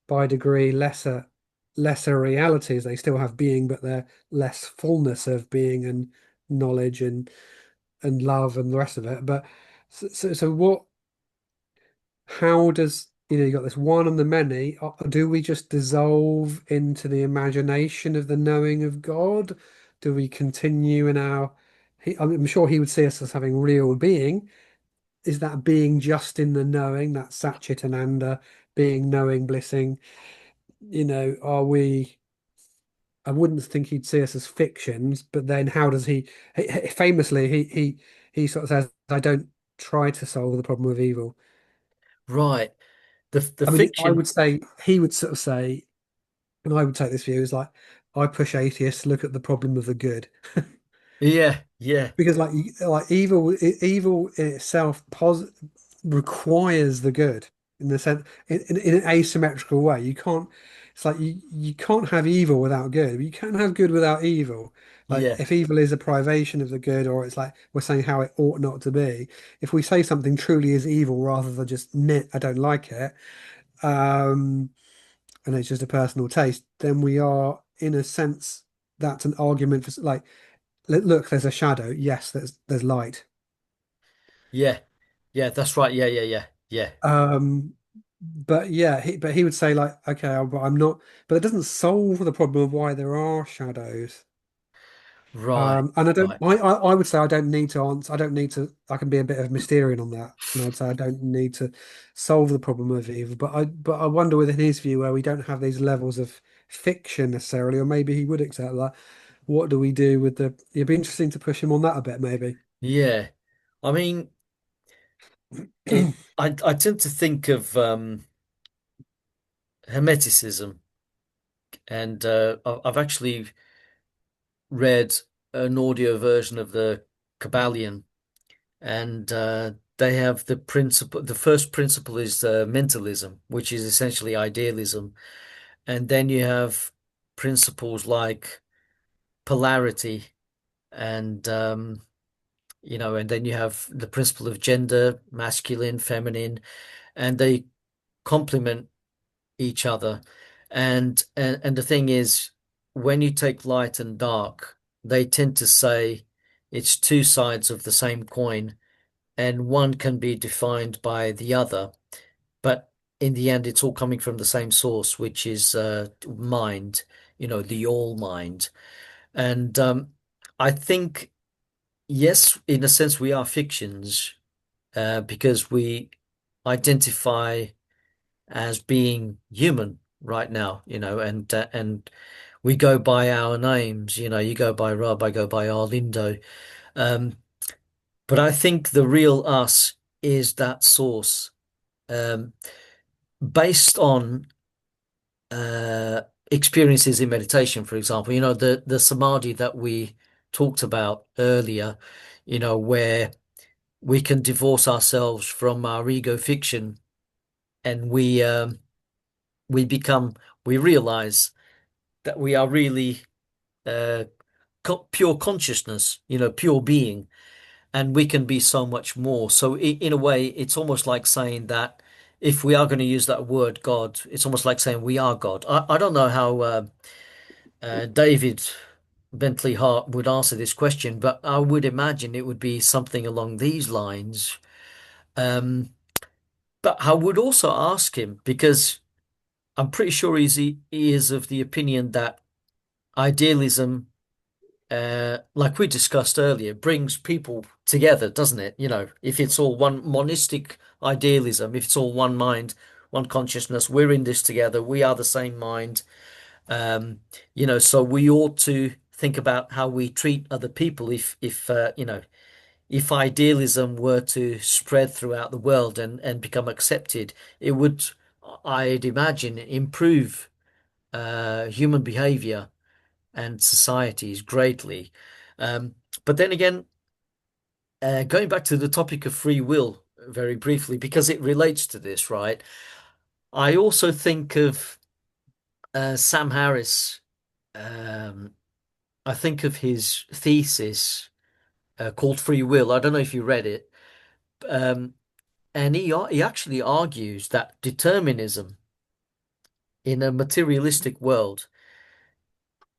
by degree lesser realities. They still have being, but they're less fullness of being and knowledge and love and the rest of it. But so what? How does you got this one and the many? Do we just dissolve into the imagination of the knowing of God? Do we continue in our? I'm sure he would see us as having real being. Is that being just in the knowing, that Satchit Ananda being, knowing, blissing? Are we? I wouldn't think he'd see us as fictions, but then how does famously he sort of says, I don't try to solve the problem of evil. Right. The I mean, I fiction. would say he would sort of say, and I would take this view is like, I push atheists to look at the problem of the good. Yeah. Yeah. Because like evil in itself requires the good in the sense in an asymmetrical way. You can't. It's like you can't have evil without good. But you can't have good without evil. Like Yeah. if evil is a privation of the good, or it's like we're saying how it ought not to be. If we say something truly is evil rather than just nit, I don't like it, um, and it's just a personal taste, then we are in a sense that's an argument for like look, there's a shadow. Yes, there's light. Yeah. Yeah. That's right. Yeah. Yeah. Yeah. Yeah. Um, but yeah, he would say like, okay, but I'm not. But it doesn't solve the problem of why there are shadows. Right. And I don't, Right. I would say I don't need to answer. I don't need to, I can be a bit of Mysterian on that. And I'd say I don't need to solve the problem of evil. But I wonder within his view where we don't have these levels of fiction necessarily, or maybe he would accept that. What do we do with the, it'd be interesting to push him on that a bit, maybe. Yeah. I mean, I tend to think of Hermeticism, and I've actually read an audio version of the Kabbalion, and they have the principle. The first principle is mentalism, which is essentially idealism, and then you have principles like polarity, and and then you have the principle of gender, masculine, feminine, and they complement each other. And the thing is, when you take light and dark, they tend to say it's two sides of the same coin, and one can be defined by the other. But in the end, it's all coming from the same source, which is mind, the all mind. And I think, yes, in a sense, we are fictions because we identify as being human right now, and we go by our names. You go by Rob, I go by Arlindo. Um, but I think the real us is that source, um, based on uh, experiences in meditation, for example. The samadhi that we talked about earlier. Where we can divorce ourselves from our ego fiction, and we become we realize that we are really uh, pure consciousness, pure being, and we can be so much more. So in a way, it's almost like saying that if we are going to use that word God, it's almost like saying we are God. I don't know how David Bentley Hart would answer this question, but I would imagine it would be something along these lines. Um, but I would also ask him because I'm pretty sure he is of the opinion that idealism, like we discussed earlier, brings people together, doesn't it? If it's all one monistic idealism, if it's all one mind, one consciousness, we're in this together, we are the same mind. Um, so we ought to think about how we treat other people if idealism were to spread throughout the world and become accepted, it would, I'd imagine, improve human behavior and societies greatly. Um, but then again, going back to the topic of free will very briefly, because it relates to this, right? I also think of Sam Harris. Um, I think of his thesis called Free Will. I don't know if you read it, um, and he actually argues that determinism in a materialistic world,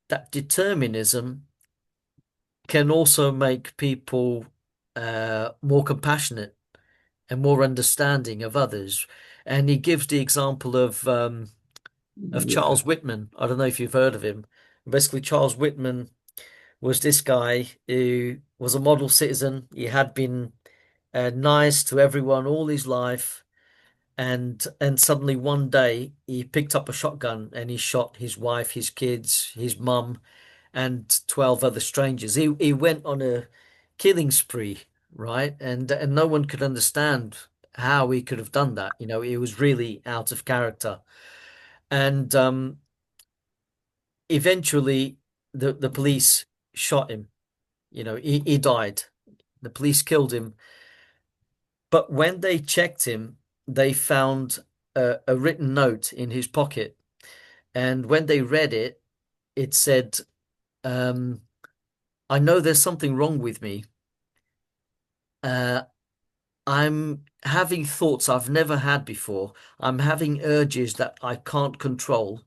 that determinism can also make people more compassionate and more understanding of others. And he gives the example of Yeah. Charles Whitman. I don't know if you've heard of him. Basically, Charles Whitman was this guy who was a model citizen. He had been nice to everyone all his life, and suddenly one day he picked up a shotgun and he shot his wife, his kids, his mum, and 12 other strangers. He went on a killing spree, right? And no one could understand how he could have done that. He was really out of character. And eventually the police shot him. He died. The police killed him. But when they checked him, they found a written note in his pocket. And when they read it, it said, um, I know there's something wrong with me. Uh, I'm having thoughts I've never had before. I'm having urges that I can't control.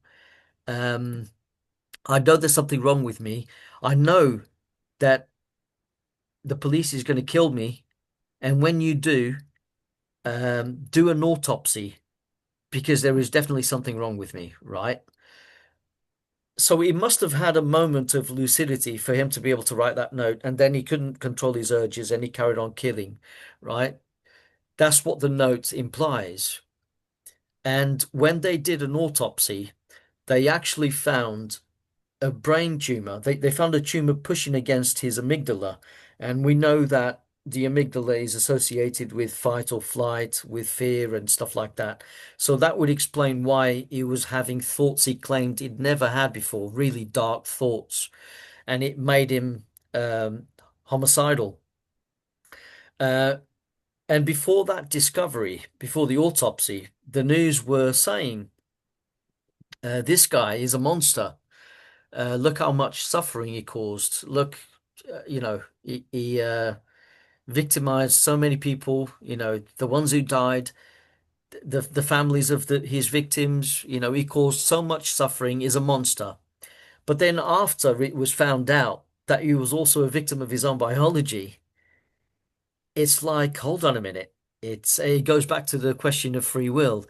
Um, I know there's something wrong with me. I know that the police is going to kill me. And when you do an autopsy because there is definitely something wrong with me, right? So he must have had a moment of lucidity for him to be able to write that note, and then he couldn't control his urges and he carried on killing, right? That's what the note implies. And when they did an autopsy, they actually found a brain tumor. They found a tumor pushing against his amygdala. And we know that the amygdala is associated with fight or flight, with fear and stuff like that. So that would explain why he was having thoughts he claimed he'd never had before, really dark thoughts. And it made him homicidal. Uh, and before that discovery, before the autopsy, the news were saying, this guy is a monster. Look how much suffering he caused. Look, he victimized so many people. The ones who died, the families of his victims. He caused so much suffering. Is a monster. But then after it was found out that he was also a victim of his own biology, it's like, hold on a minute. It goes back to the question of free will.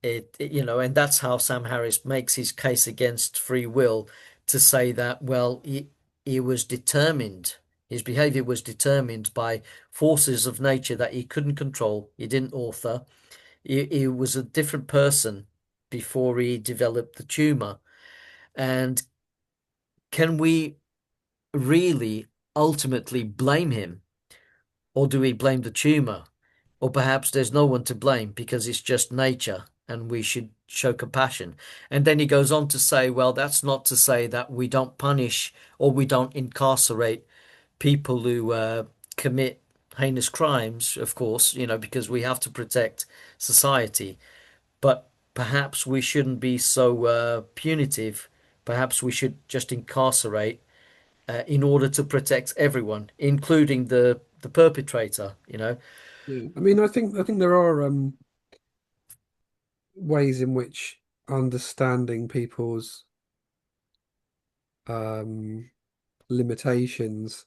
And that's how Sam Harris makes his case against free will to say that, well, he was determined, his behavior was determined by forces of nature that he couldn't control, he didn't author. He was a different person before he developed the tumor. And can we really ultimately blame him, or do we blame the tumor? Or perhaps there's no one to blame because it's just nature and we should show compassion. And then he goes on to say, well, that's not to say that we don't punish or we don't incarcerate people who commit heinous crimes, of course, because we have to protect society. But perhaps we shouldn't be so punitive. Perhaps we should just incarcerate in order to protect everyone, including the perpetrator. Yeah. I mean, I think there are ways in which understanding people's um limitations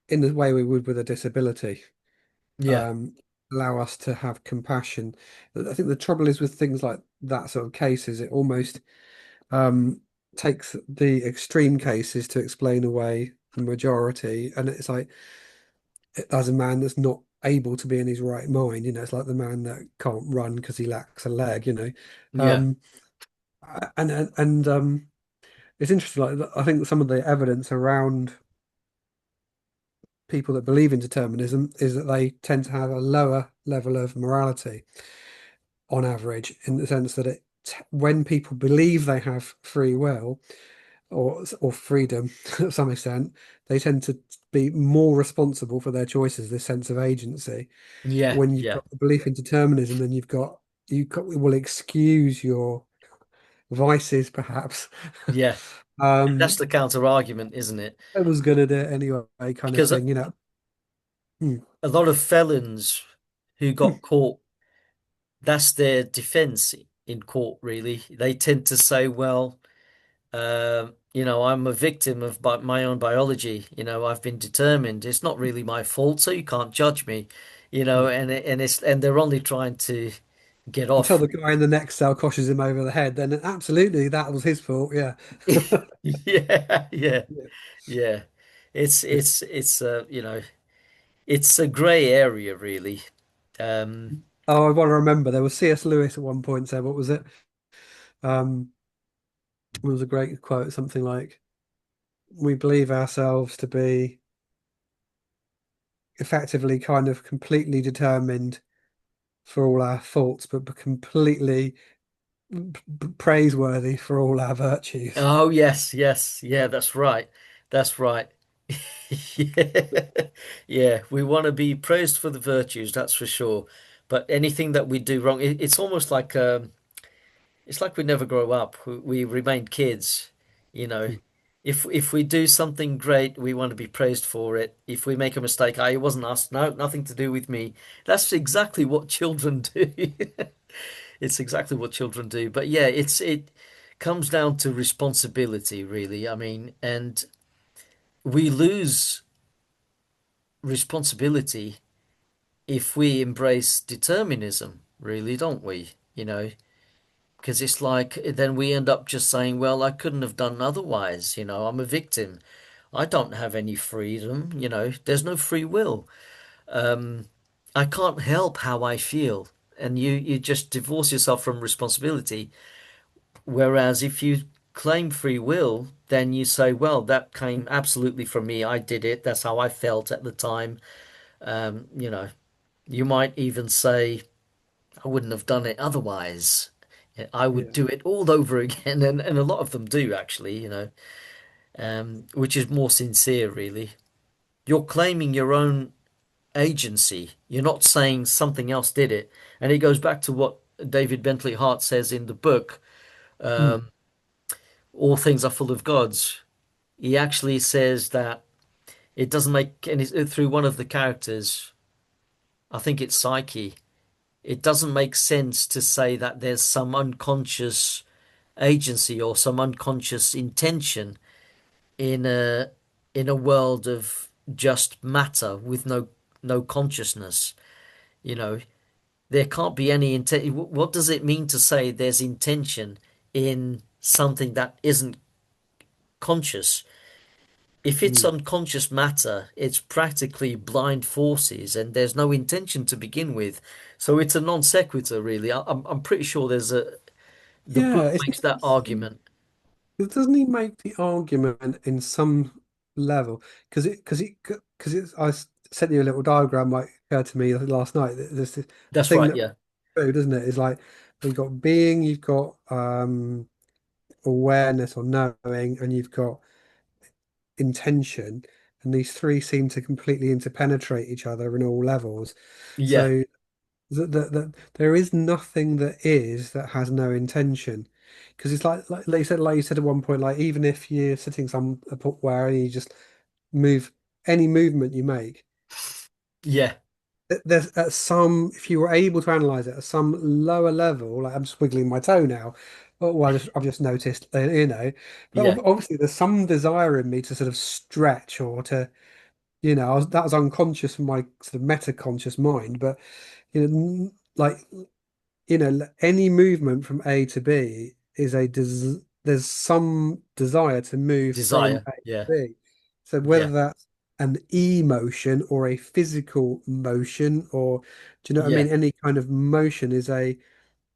in the way we would with a disability Yeah. um allow us to have compassion. I think the trouble is with things like that sort of cases, it almost um takes the extreme cases to explain away the majority. And it's like, as a man that's not able to be in his right mind, it's like the man that can't run because he lacks a leg. Yeah. Um, and it's interesting. Like, I think some of the evidence around people that believe in determinism is that they tend to have a lower level of morality on average, in the sense that when people believe they have free will or freedom to some extent, they tend to be more responsible for their choices, this sense of agency. Yeah, When you've yeah, got the belief in determinism, then will excuse your vices, perhaps. yeah. And that's Um, the counter argument, isn't it? I was gonna do it anyway, kind of Because thing. Hmm. a lot of felons who got caught, that's their defense in court, really. They tend to say, well, I'm a victim of my own biology. I've been determined. It's not really my fault, so you can't judge me. Yeah. And they're only trying to get Until off. the guy in the next cell crosses him over the head, then absolutely that was his fault. Yeah. Yeah, yeah, Yeah. yeah. It's a grey area, really. Um, Oh, I want to remember there was C.S. Lewis at one point said, what was it? Um, it was a great quote, something like, "We believe ourselves to be effectively kind of completely determined for all our faults, but completely praiseworthy for all our virtues." oh yes, yes, yeah, that's right. That's right. Yeah. Yeah, we want to be praised for the virtues, that's for sure. But anything that we do wrong, it's almost like it's like we never grow up. We remain kids, you know. If we do something great, we want to be praised for it. If we make a mistake, it wasn't us. No, nothing to do with me. That's exactly what children do. It's exactly what children do. But yeah, it comes down to responsibility, really. I mean, and we lose responsibility if we embrace determinism, really, don't we? Because it's like then we end up just saying, well, I couldn't have done otherwise. I'm a victim. I don't have any freedom. There's no free will. I can't help how I feel. And you just divorce yourself from responsibility. Whereas if you claim free will, then you say, well, that came absolutely from me. I did it. That's how I felt at the time. Um, you know, you might even say, I wouldn't have done it otherwise. I would Yeah. do it all over again. And a lot of them do actually, which is more sincere, really. You're claiming your own agency. You're not saying something else did it. And it goes back to what David Bentley Hart says in the book, Mm. All Things Are Full of Gods. He actually says that it doesn't make any, through one of the characters, I think it's Psyche, it doesn't make sense to say that there's some unconscious agency or some unconscious intention in a world of just matter with no consciousness. You know, there can't be any intent. What does it mean to say there's intention in something that isn't conscious? If it's Mm. unconscious matter, it's practically blind forces, and there's no intention to begin with. So it's a non sequitur, really. I'm pretty sure the Yeah, book makes that argument. doesn't he make the argument in some level? Sent you a little diagram like occurred to me last night. There's the That's thing right, that yeah. true, doesn't it? Is like you've got being, you've got awareness or knowing, and you've got intention, and these three seem to completely interpenetrate each other in all levels. Yeah, So there is nothing that is that has no intention. Because it's like you said at one point, like even if you're sitting somewhere and you just move any movement you make, yeah, there's at some if you were able to analyze it at some lower level, like I'm just wiggling my toe now. Oh, well, I've just noticed, but yeah, obviously there's some desire in me to sort of stretch or to, that was unconscious from my sort of metaconscious mind, but like any movement from A to B is there's some desire to move from desire. A to Yeah, B. So yeah, whether that's an emotion or a physical motion, or do you know what I yeah. mean? Any kind of motion is a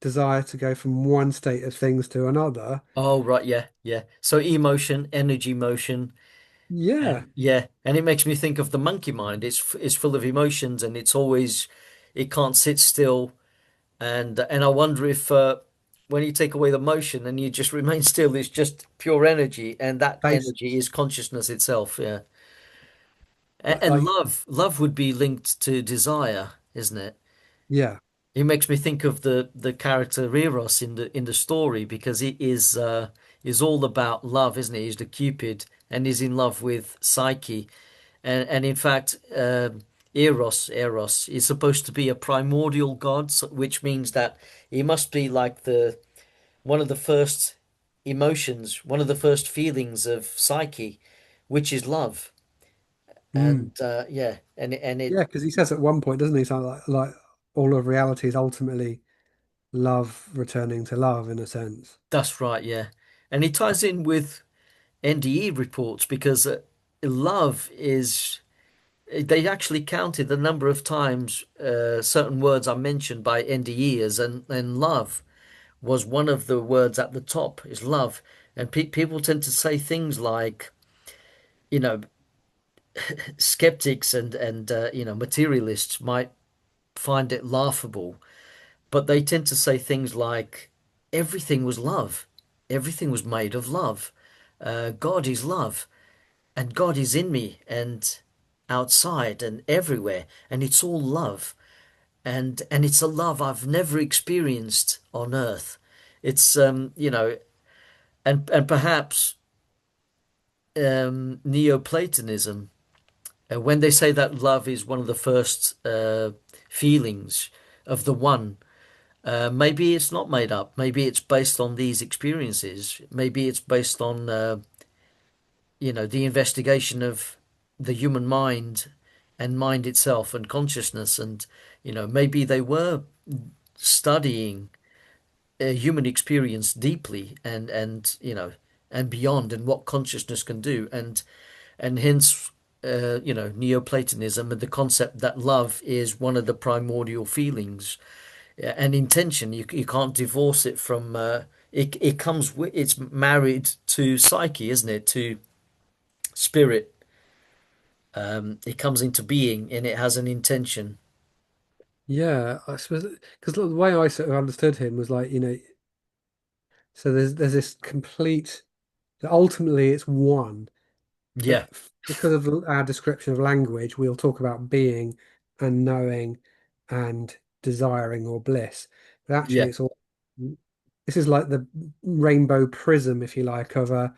desire to go from one state of things to another. Oh, right, yeah, yeah. So emotion, energy, motion, Yeah, and yeah, and it makes me think of the monkey mind. It's full of emotions, and it can't sit still. And I wonder if when you take away the motion and you just remain still, it's just pure energy, and that energy basis. is consciousness itself. Yeah, Like, and like love would be linked to desire, isn't it? yeah, It makes me think of the character Eros in the story because it is all about love, isn't it? He's the Cupid and he's in love with Psyche, and in fact, Eros is supposed to be a primordial god, which means that he must be like the one of the first emotions, one of the first feelings of Psyche, which is love. mm. And yeah, and it Yeah, because he says at one point, doesn't he, something like all of reality is ultimately love returning to love in a sense. that's right, yeah. And it ties in with NDE reports because love is they actually counted the number of times certain words are mentioned by NDEs, and love was one of the words at the top is love. And people tend to say things like, you know, skeptics and materialists might find it laughable, but they tend to say things like everything was love, everything was made of love. God is love, and God is in me and outside and everywhere, and it's all love, and it's a love I've never experienced on earth. It's and perhaps Neoplatonism, when they say that love is one of the first feelings of the one, maybe it's not made up. Maybe it's based on these experiences. Maybe it's based on the investigation of the human mind and mind itself and consciousness, and maybe they were studying human experience deeply and and beyond, and what consciousness can do, and hence Neoplatonism and the concept that love is one of the primordial feelings. Yeah, and intention, you can't divorce it from it comes with, it's married to psyche, isn't it? To spirit. It comes into being and it has an intention. Yeah, I suppose because the way I sort of understood him was like, so there's this complete. Ultimately, it's one, Yeah, but because of our description of language, we'll talk about being and knowing and desiring or bliss. But actually, yeah, it's all. This is like the rainbow prism, if you like, of a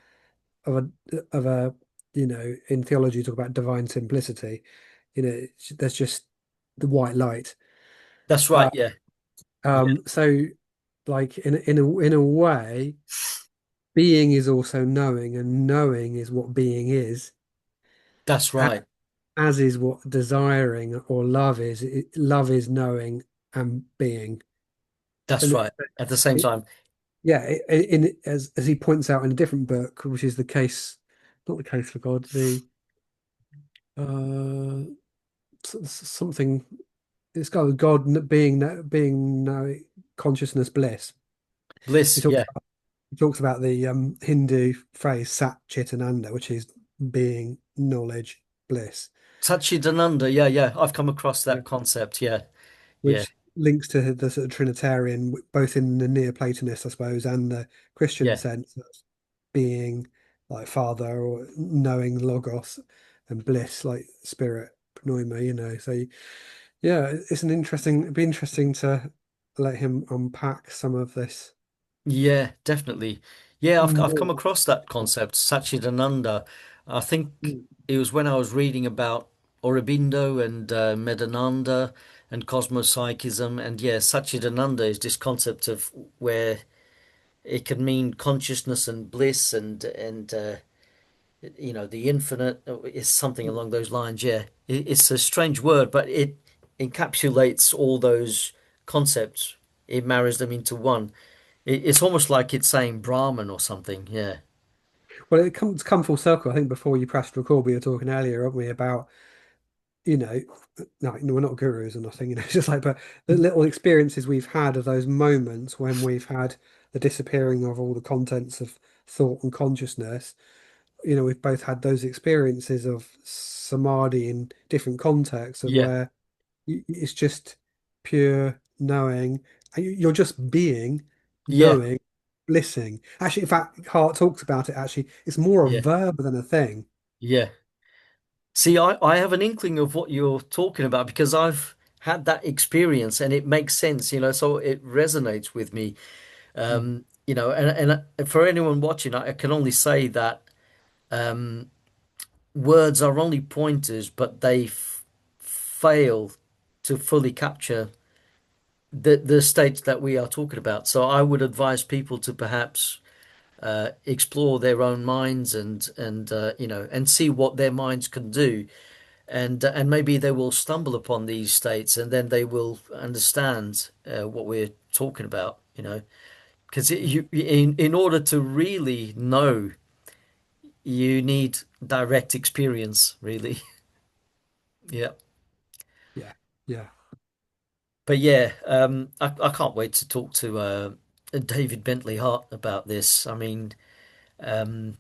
in theology, you talk about divine simplicity. There's just the white light. that's Uh, right. Yeah, yeah, so like in a way, being is also knowing, and knowing is what being is, that's a- right. as is what desiring or love is. Love is knowing and being. That's And right. At the same it, time, yeah, as he points out in a different book, which is the case, not the case for God, the uh something. It's got God being no consciousness bliss. He bliss. talks Yeah, he talks about the Hindu phrase Sat Chit Ananda, which is being, knowledge, bliss, Satchitananda. Yeah, yeah. I've come across yeah, that concept. Yeah, yeah, which links to the sort of Trinitarian, both in the Neoplatonist, I suppose, and the Christian yeah, sense of being like Father or knowing Logos, and bliss like Spirit, Pneuma. So yeah, it'd be interesting to let him unpack some of this yeah. Definitely. Yeah, I've come more. across that concept, Satchitananda. I think Mm. it was when I was reading about Aurobindo and Medananda and cosmopsychism, and yeah, Satchitananda is this concept of where it can mean consciousness and bliss and the infinite is something along those lines. Yeah, it's a strange word, but it encapsulates all those concepts. It marries them into one. It's almost like it's saying Brahman or something. Yeah, Well, it's come full circle. I think before you pressed record, we were talking earlier, weren't we, about, you know, no, we're not gurus or nothing, it's just like, but the little experiences we've had of those moments when we've had the disappearing of all the contents of thought and consciousness. We've both had those experiences of samadhi in different contexts of yeah, where it's just pure knowing. You're just being, yeah, knowing, blissing. Actually, in fact, Hart talks about it. Actually, it's more a yeah, verb than a thing. yeah. See, I have an inkling of what you're talking about because I've had that experience and it makes sense, so it resonates with me. Mm. And for anyone watching, I can only say that words are only pointers, but they fail to fully capture the state that we are talking about. So I would advise people to perhaps explore their own minds and see what their minds can do, and maybe they will stumble upon these states, and then they will understand what we're talking about. Because in order to really know, you need direct experience, really. Yeah. Yeah, yeah. But yeah, I can't wait to talk to David Bentley Hart about this. I mean, um,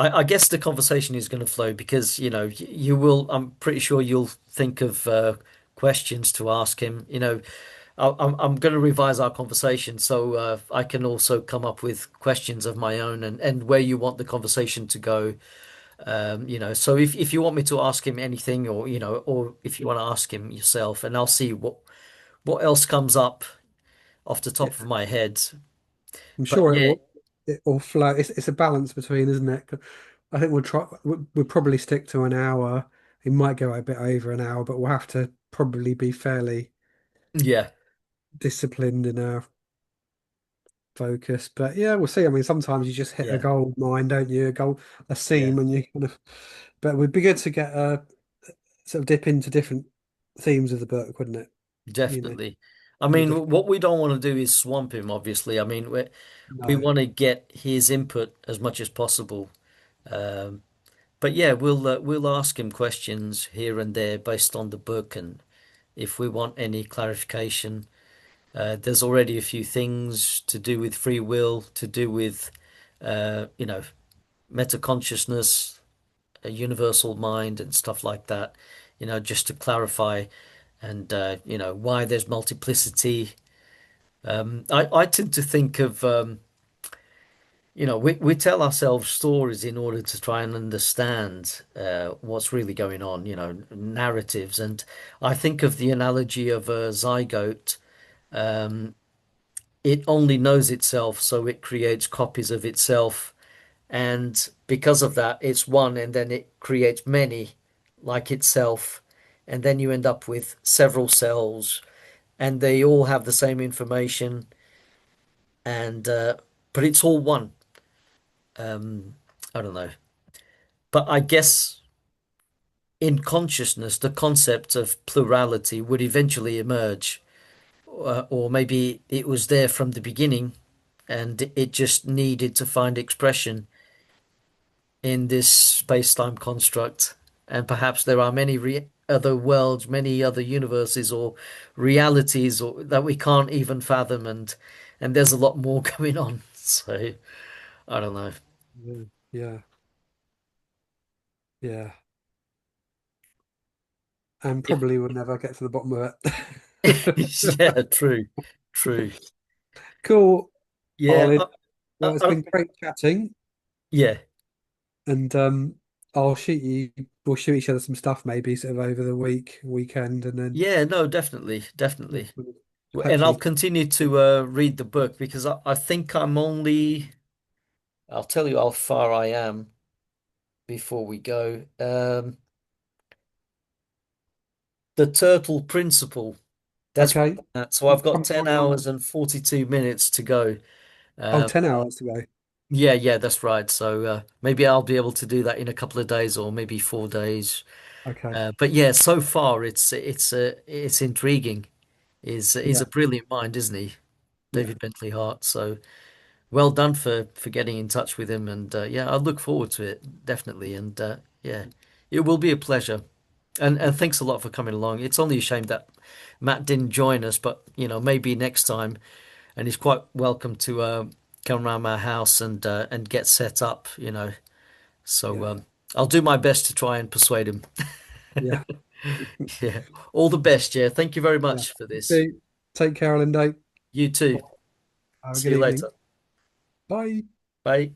I guess the conversation is going to flow because, you will, I'm pretty sure you'll think of questions to ask him. I'm going to revise our conversation so I can also come up with questions of my own and where you want the conversation to go. So if you want me to ask him anything or if you want to ask him yourself, and I'll see what else comes up off the Yeah. top of my head. I'm But sure yeah, it will flow. It's a balance between, isn't it? I think we'll probably stick to an hour. It might go a bit over an hour, but we'll have to probably be fairly yeah, disciplined in our focus. But yeah, we'll see. I mean, sometimes you just hit a yeah, gold mine, don't you? A yeah, seam, and you kind of. But it would be good to get a sort of dip into different themes of the book, wouldn't it? You know. definitely. I More mean, difficult. what we don't want to do is swamp him, obviously. I mean, we No. want to get his input as much as possible. Um, but yeah, we'll ask him questions here and there based on the book, and if we want any clarification, there's already a few things to do with free will, to do with you know, metaconsciousness, a universal mind, and stuff like that. You know, just to clarify, and you know, why there's multiplicity. I tend to think of you know, we tell ourselves stories in order to try and understand what's really going on, you know, narratives. And I think of the analogy of a zygote. Um, it only knows itself, so it creates copies of itself. And because of that, it's one, and then it creates many like itself. And then you end up with several cells, and they all have the same information, and but it's all one. I don't know. But I guess in consciousness, the concept of plurality would eventually emerge, or maybe it was there from the beginning and it just needed to find expression in this space-time construct. And perhaps there are many other worlds, many other universes or realities that we can't even fathom, and there's a lot more going on. So I don't know. Yeah. Yeah. Yeah. And If probably will never get to the bottom of it. yeah, true, true. Cool, Yeah, Ollie. Well, it's I, been great chatting, yeah. and I'll shoot you. We'll shoot each other some stuff maybe sort of over the weekend, and then Yeah, no, definitely, definitely. we'll And I'll hopefully. continue to read the book because I think I'll tell you how far I am before we go. The Turtle Principle. That's where Okay, I'm at. So I've got come 10 on. hours and 42 minutes to go. Oh, Um, 10 hours to go. yeah, yeah, that's right. So maybe I'll be able to do that in a couple of days or maybe 4 days. Okay. But yeah, so far it's intriguing. He's Yeah, a brilliant mind, isn't he? yeah, David Bentley Hart. So well done for getting in touch with him, and yeah, I look forward to it definitely, and yeah, it will be a pleasure. And thanks a lot for coming along. It's only a shame that Matt didn't join us, but you know maybe next time, and he's quite welcome to come around my house and get set up. You know, so yeah, I'll do my best to try and persuade him. yeah, Yeah, all the best. Yeah, thank you very yeah. much for You this. too. Take care, Linda. You too. Have a See good you evening. later. Bye. Bye.